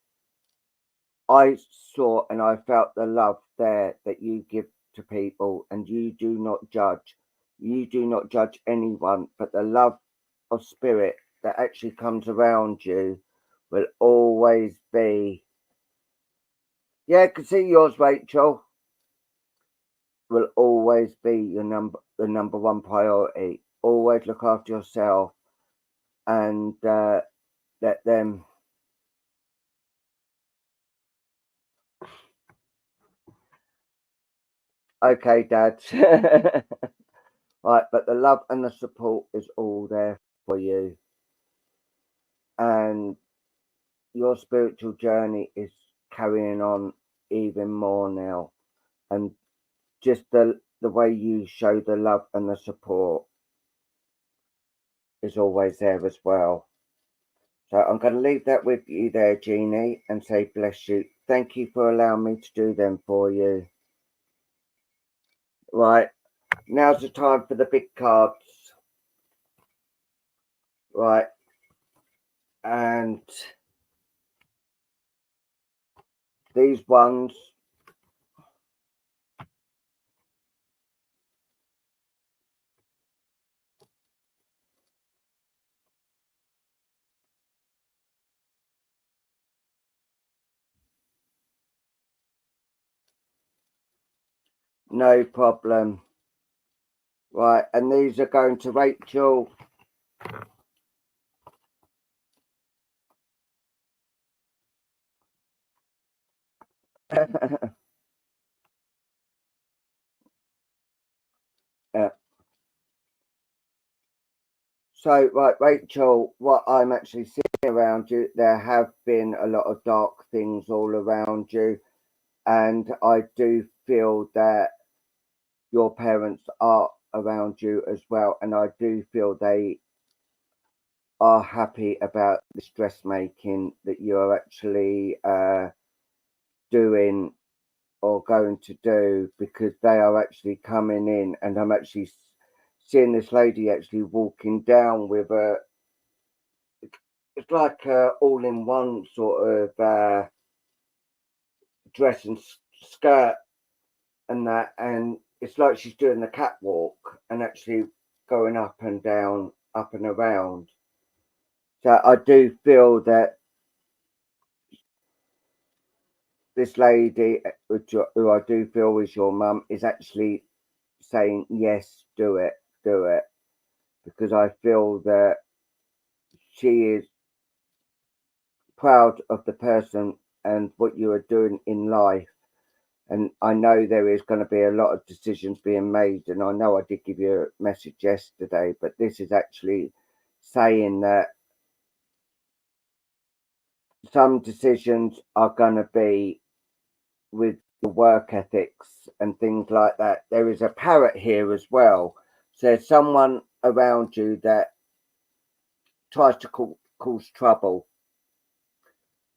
I saw and I felt the love there that you give to people, and you do not judge. You do not judge anyone, but the love of spirit that actually comes around you will always be. Yeah, I can see yours, Rachel. Will always be the number one priority. Always look after yourself and let them. Okay, Dad. Right, but the love and the support is all there for you, and your spiritual journey is carrying on even more now, and just the way you show the love and the support is always there as well. So I'm going to leave that with you there, Jeannie, and say bless you. Thank you for allowing me to do them for you. Right, now's the time for the big cards. Right, and these ones, No problem. Right, and these are going to Rachel. Yeah. So, right, Rachel, what I'm actually seeing around you, there have been a lot of dark things all around you. And I do feel that your parents are around you as well. And I do feel they are happy about this dressmaking that you're actually doing or going to do, because they are actually coming in. And I'm actually seeing this lady actually walking down with a, it's like a all-in-one sort of dress and skirt and that, and it's like she's doing the catwalk and actually going up and down, up and around. So I do feel that this lady, who I do feel is your mum, is actually saying yes, do it, because I feel that she is proud of the person and what you are doing in life. And I know there is going to be a lot of decisions being made. And I know I did give you a message yesterday, but this is actually saying that some decisions are going to be with the work ethics and things like that. There is a parrot here as well. So there's someone around you that tries to cause trouble.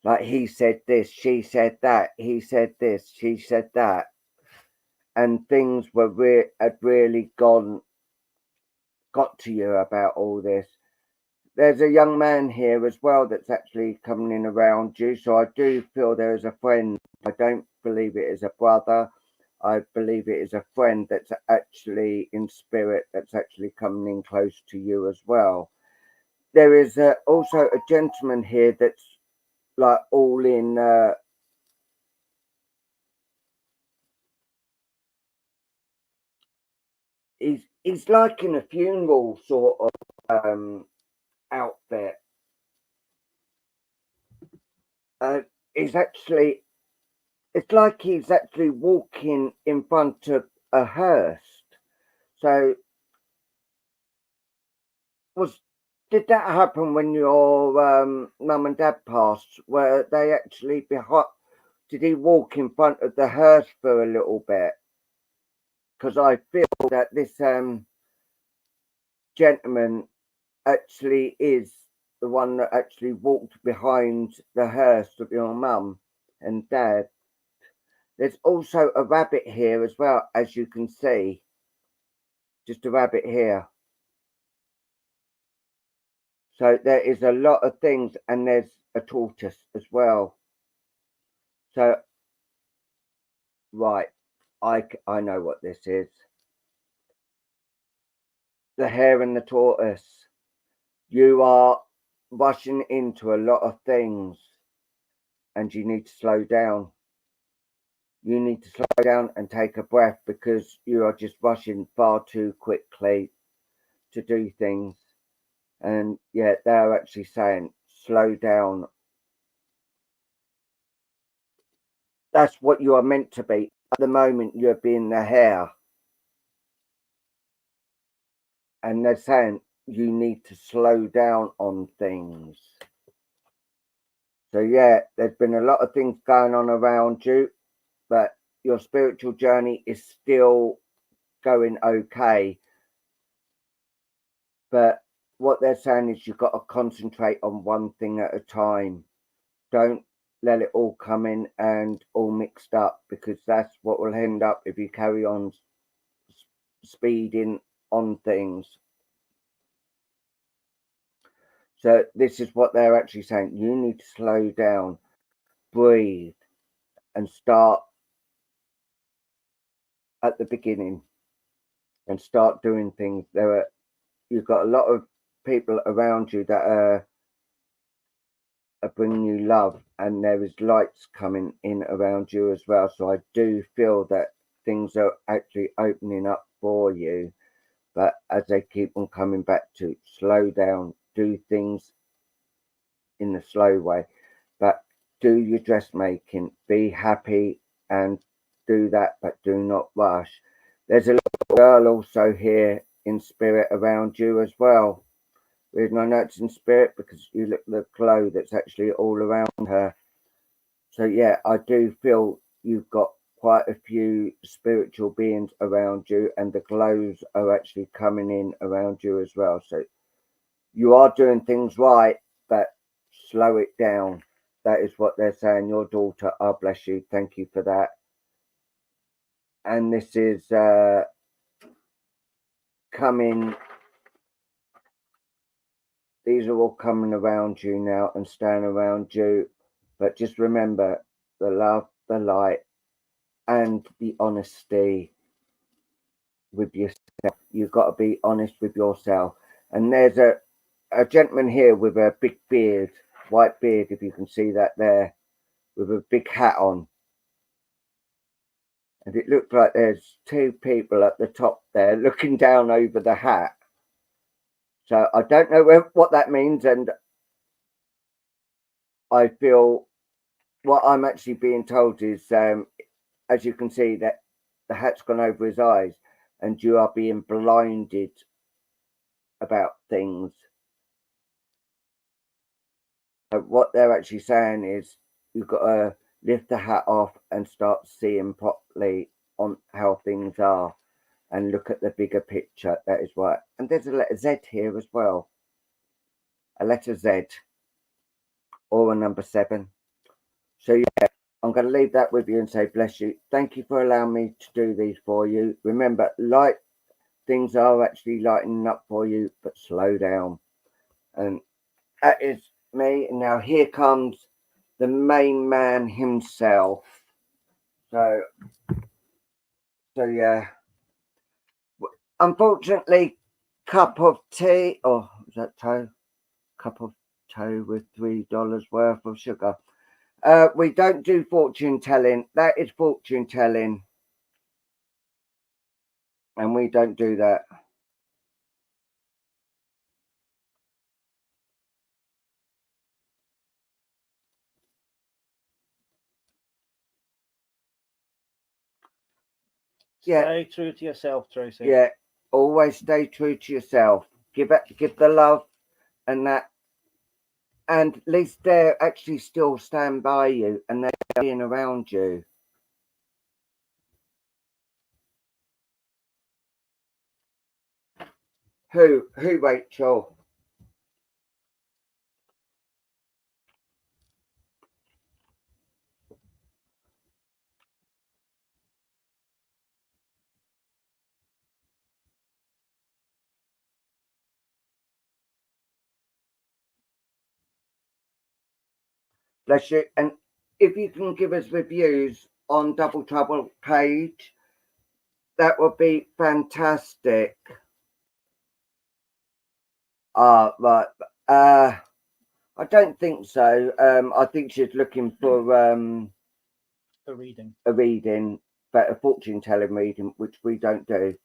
Like he said this, she said that, he said this, she said that. And things were had really got to you about all this. There's a young man here as well that's actually coming in around you. So I do feel there is a friend. I don't believe it is a brother. I believe it is a friend that's actually in spirit, that's actually coming in close to you as well. There is also a gentleman here that's like all in. He's like in a funeral sort of outfit. He's actually, it's like he's actually walking in front of a hearse. So was did that happen when your mum and dad passed? Were they actually behind? Did he walk in front of the hearse for a little bit? Because I feel that this gentleman actually is the one that actually walked behind the hearse of your mum and dad. There's also a rabbit here as well, as you can see. Just a rabbit here. So there is a lot of things, and there's a tortoise as well. So, right, I know what this is. The hare and the tortoise. You are rushing into a lot of things, and you need to slow down. You need to slow down and take a breath, because you are just rushing far too quickly to do things. And yeah, they're actually saying, slow down. That's what you are meant to be. At the moment, you're being the hare. And they're saying you need to slow down on things. So yeah, there's been a lot of things going on around you, but your spiritual journey is still going okay. But what they're saying is you've got to concentrate on one thing at a time. Don't let it all come in and all mixed up, because that's what will end up if you carry on speeding on things. So this is what they're actually saying. You need to slow down, breathe, and start at the beginning and start doing things. You've got a lot of people around you that are bringing you love, and there is lights coming in around you as well. So I do feel that things are actually opening up for you. But as they keep on coming back to slow down, do things in the slow way, but do your dressmaking, be happy and do that, but do not rush. There's a little girl also here in spirit around you as well. Reason I know it's in spirit because you look at the glow that's actually all around her. So yeah, I do feel you've got quite a few spiritual beings around you, and the glows are actually coming in around you as well. So you are doing things right, but slow it down. That is what they're saying. Your daughter, oh bless you, thank you for that. And this is coming, these are all coming around you now and staying around you. But just remember the love, the light, and the honesty with yourself. You've got to be honest with yourself. And there's a gentleman here with a big beard, white beard, if you can see that there, with a big hat on. And it looks like there's two people at the top there looking down over the hat. So I don't know what that means, and I feel what I'm actually being told is, as you can see, that the hat's gone over his eyes, and you are being blinded about things. But what they're actually saying is you've got to lift the hat off and start seeing properly on how things are and look at the bigger picture. That is right. And there's a letter Z here as well. A letter Z or a number 7. So yeah, I'm going to leave that with you and say bless you. Thank you for allowing me to do these for you. Remember, light things are actually lightening up for you, but slow down. And that is me. And now here comes the main man himself. So yeah. Unfortunately, cup of tea, or is that toe? Cup of toe with $3 worth of sugar. We don't do fortune telling. That is fortune telling. And we don't do that. Yeah. Stay true to yourself, Tracy. Yeah. Always stay true to yourself. Give the love and that. And at least they're actually still stand by you and they're being around you. Who, Rachel? Bless you. And if you can give us reviews on Double Trouble page, that would be fantastic. Right. I don't think so. I think she's looking for a reading. A reading, but a fortune telling reading, which we don't do.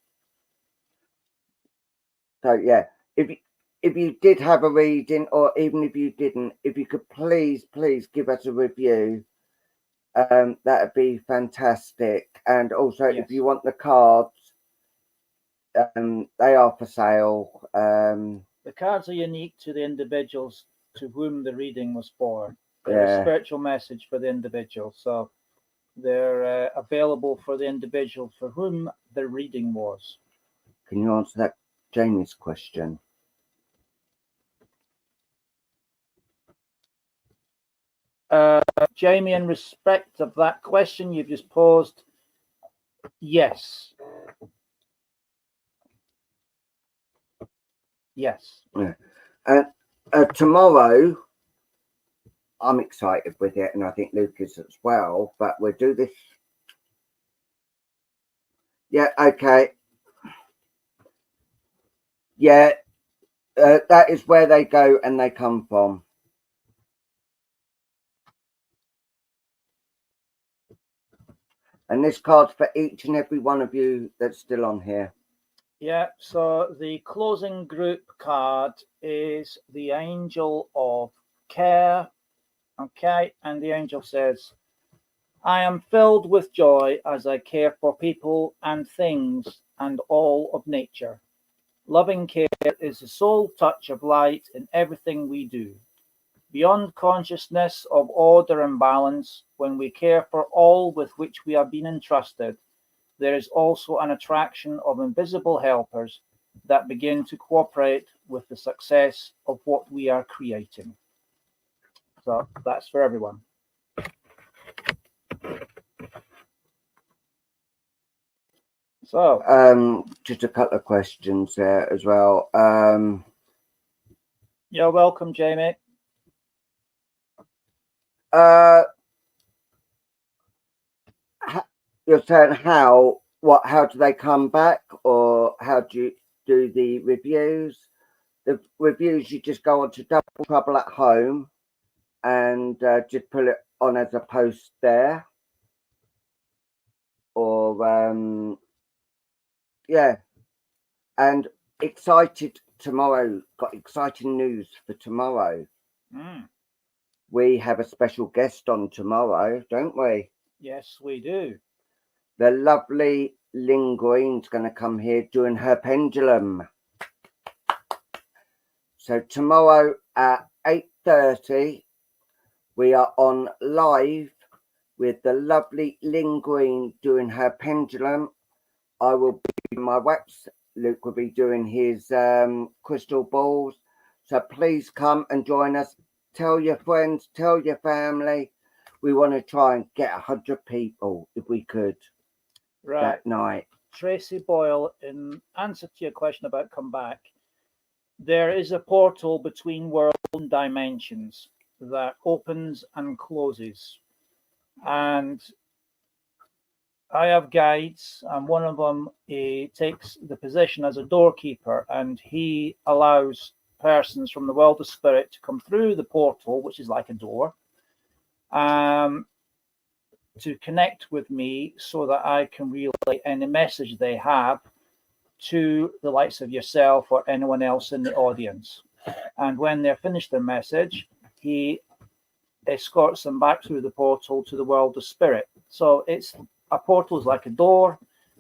So yeah, if you did have a reading, or even if you didn't, if you could please give us a review, that'd be fantastic. And also, yes, if you want the cards, they are for sale. The cards are unique to the individuals to whom the reading was for. They're a spiritual message for the individual, so they're available for the individual for whom the reading was. Can you answer that Jamie's question? Jamie, in respect of that question you've just posed, yes. Yes. Yeah. Tomorrow, I'm excited with it, and I think Lucas as well, but we'll do this. Yeah, okay. Yeah, that is where they go and they come from. And this card's for each and every one of you that's still on here. Yeah, so the closing group card is the Angel of Care. Okay, and the angel says, I am filled with joy as I care for people and things and all of nature. Loving care is the sole touch of light in everything we do. Beyond consciousness of order and balance, when we care for all with which we have been entrusted, there is also an attraction of invisible helpers that begin to cooperate with the success of what we are creating. So that's for everyone. So, just a couple of questions there as well. You're welcome, Jamie. You're saying how do they come back, or how do you do the reviews? The reviews, you just go on to Double Trouble at Home and just put it on as a post there, or yeah. And excited tomorrow, got exciting news for tomorrow. We have a special guest on tomorrow, don't we? Yes, we do. The lovely Lynn Green's going to come here doing her pendulum. So tomorrow at 8:30, we are on live with the lovely Lynn Green doing her pendulum. I will be doing my wax. Luke will be doing his crystal balls. So please come and join us. Tell your friends, tell your family. We want to try and get 100 people if we could that night. Tracy Boyle, in answer to your question about come back, there is a portal between worlds and dimensions that opens and closes. And I have guides, and one of them takes the position as a doorkeeper, and he allows persons from the world of spirit to come through the portal, which is like a door, to connect with me so that I can relay any message they have to the likes of yourself or anyone else in the audience. And when they're finished their message, he escorts them back through the portal to the world of spirit. So a portal is like a door.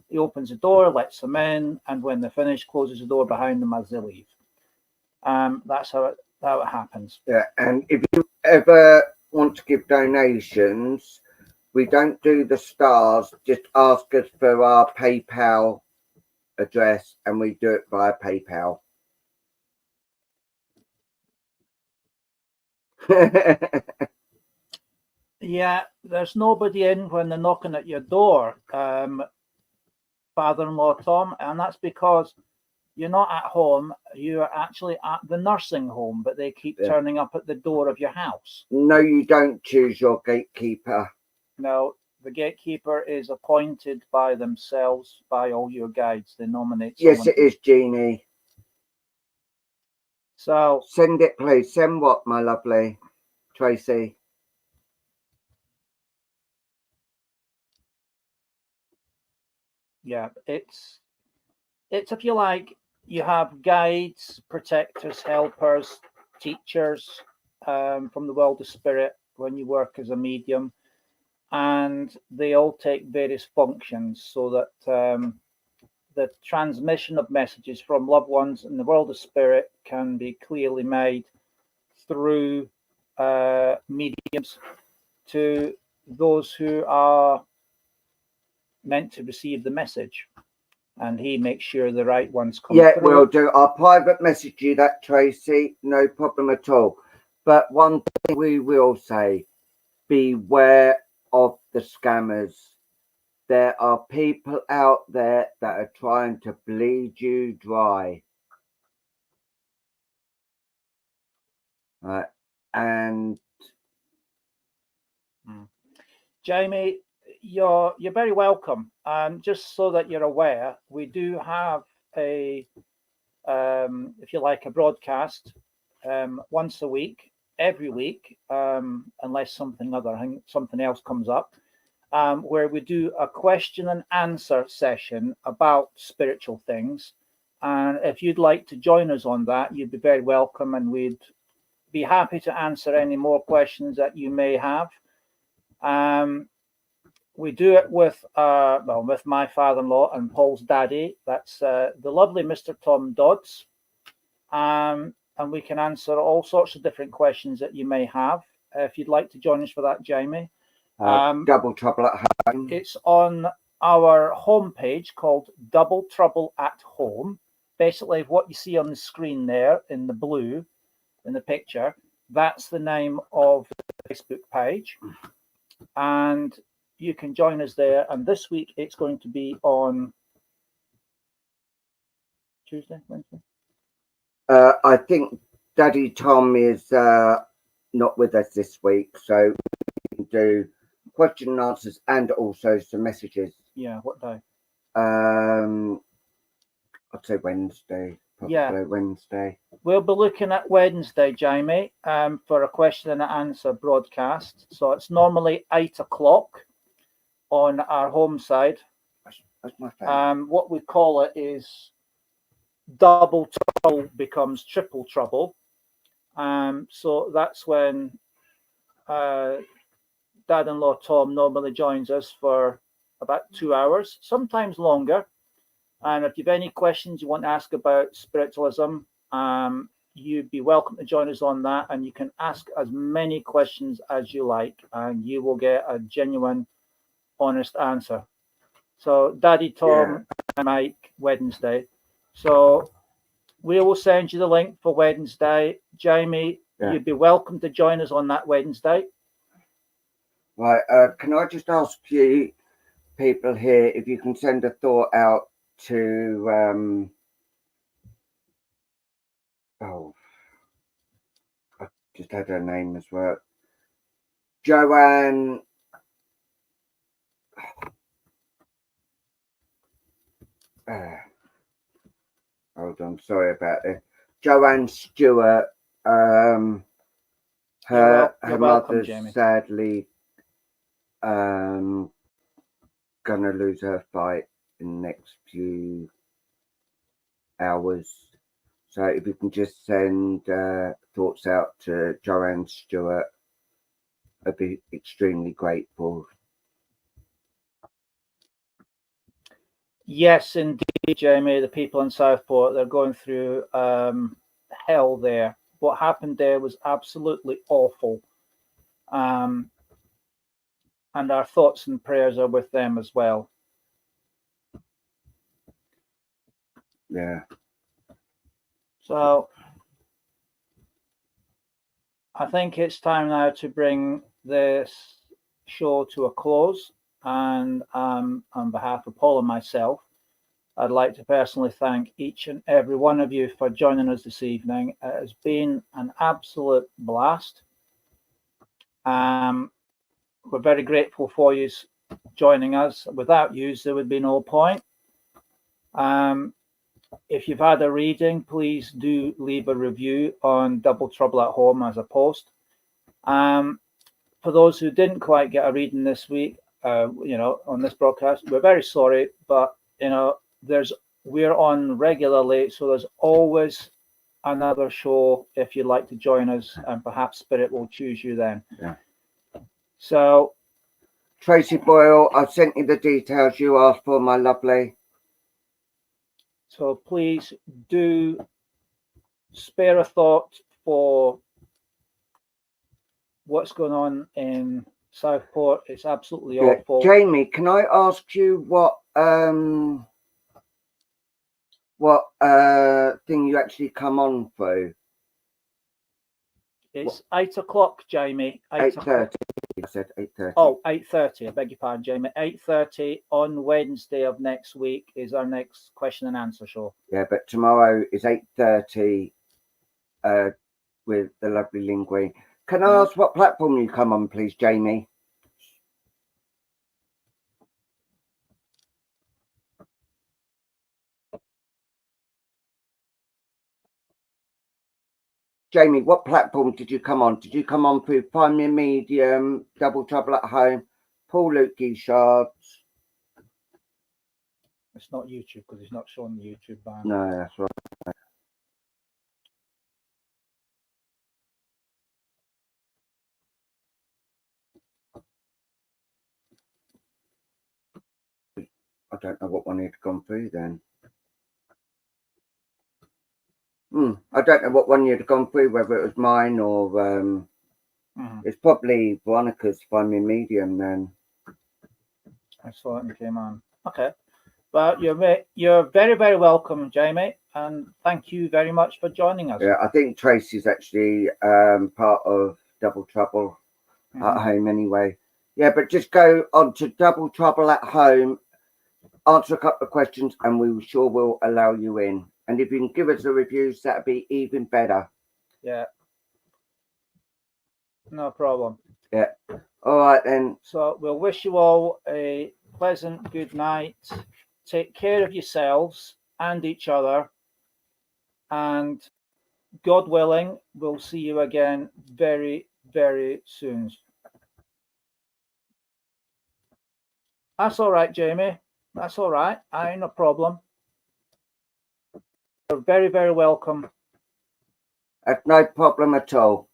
He opens the door, lets them in, and when they're finished, closes the door behind them as they leave. That's how it happens. Yeah, and if you ever want to give donations, we don't do the stars. Just ask us for our PayPal address, and we do it via PayPal. Yeah, there's nobody in when they're knocking at your door, father-in-law Tom, and that's because you're not at home. You're actually at the nursing home, but they keep turning up at the door of your house. No, you don't choose your gatekeeper. No, the gatekeeper is appointed by themselves, by all your guides. They nominate someone. Yes, it is, Jeannie. So send it, please. Send what, my lovely Tracy? Yeah, it's if you like, you have guides, protectors, helpers, teachers from the world of spirit when you work as a medium, and they all take various functions so that the transmission of messages from loved ones in the world of spirit can be clearly made through mediums to those who are meant to receive the message. And he makes sure the right ones come through. We'll do. I'll private message you that, Tracy. No problem at all. But one thing we will say, beware of the scammers. There are people out there that are trying to bleed you dry. And Jamie, you're very welcome. Just so that you're aware, we do have a if you like, a broadcast once a week, every week, unless something else comes up. where we do a question and answer session about spiritual things. And if you'd like to join us on that, you'd be very welcome, and we'd be happy to answer any more questions that you may have. We do it with with my father-in-law and Paul's daddy. That's the lovely Mr. Tom Dodds. And we can answer all sorts of different questions that you may have. If you'd like to join us for that, Jamie. Double Trouble at Home. It's on our homepage called Double Trouble at Home. Basically, what you see on the screen there in the blue, in the picture, that's the name of the Facebook page. And you can join us there. And this week it's going to be on Tuesday, Wednesday? I think Daddy Tom is not with us this week, so we can do question and answers and also some messages. Yeah, what day? I'd say Wednesday. Probably Yeah, Wednesday. We'll be looking at Wednesday, Jamie, for a question and answer broadcast. So it's normally 8 o'clock on our home side. That's my phone. What we call it is double trouble becomes triple trouble. So that's when Dad-in-law Tom normally joins us for about 2 hours, sometimes longer. And if you've any questions you want to ask about spiritualism, you'd be welcome to join us on that. And you can ask as many questions as you like, and you will get a genuine, honest answer. So Daddy Tom and Mike, Wednesday. So we will send you the link for Wednesday. Jamie, you'd be welcome to join us on that Wednesday. Right. Can I just ask you people here if you can send a thought out to I just had her name as well. Joanne. Hold on, sorry about it. Joanne Stewart. Her welcome, mother's Jamie. sadly gonna lose her fight in the next few hours. So if you can just send thoughts out to Joanne Stewart, I'd be extremely grateful. Yes, indeed, Jamie. The people in Southport, they're going through hell there. What happened there was absolutely awful. And our thoughts and prayers are with them as well. Yeah. So I think it's time now to bring this show to a close. And on behalf of Paul and myself, I'd like to personally thank each and every one of you for joining us this evening. It has been an absolute blast. We're very grateful for you joining us. Without you, there would be no point. If you've had a reading, please do leave a review on Double Trouble at Home as a post. For those who didn't quite get a reading this week, on this broadcast, we're very sorry, but we're on regularly, so there's always another show if you'd like to join us, and perhaps Spirit will choose you then. Yeah. So, Tracy Boyle, I've sent you the details you asked for, my lovely. So please do spare a thought for what's going on in Southport. It's absolutely awful. Jamie, can I ask you what thing you actually come on through? It's 8 o'clock, Jamie. 8:30. I said 8:30. Oh, 8:30. I beg your pardon, Jamie. 8:30 on Wednesday of next week is our next question and answer show. Yeah, but tomorrow is 8:30 with the lovely Linguine. Can I ask what platform you come on, please, Jamie? Jamie, what platform did you come on? Did you come on through Find Me a Medium, Double Trouble at Home, Paul Lukey shards. It's not YouTube because it's not showing the YouTube ban. No, that's right. I don't know what one had gone through then. I don't know what one you'd have gone through, whether it was mine or it's probably Veronica's Find Me Medium then. I saw it and came on. Okay. Well, you're very, very welcome, Jamie, and thank you very much for joining us. Yeah, I think Tracy's actually part of Double Trouble at Home anyway. Yeah, but just go on to Double Trouble at Home, answer a couple of questions, and we sure will allow you in. And if you can give us the reviews, that'd be even better. Yeah. No problem. Yeah. All right then. So we'll wish you all a pleasant good night. Take care of yourselves and each other. And God willing, we'll see you again very, very soon. That's all right, Jamie. That's all right. I ain't no problem. You're very, very welcome. That's no problem at all.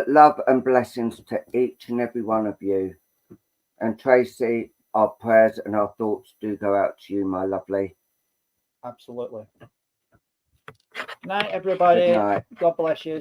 Love and blessings to each and every one of you. And Tracy, our prayers and our thoughts do go out to you, my lovely. Absolutely. Night, everybody. Good night. God bless you.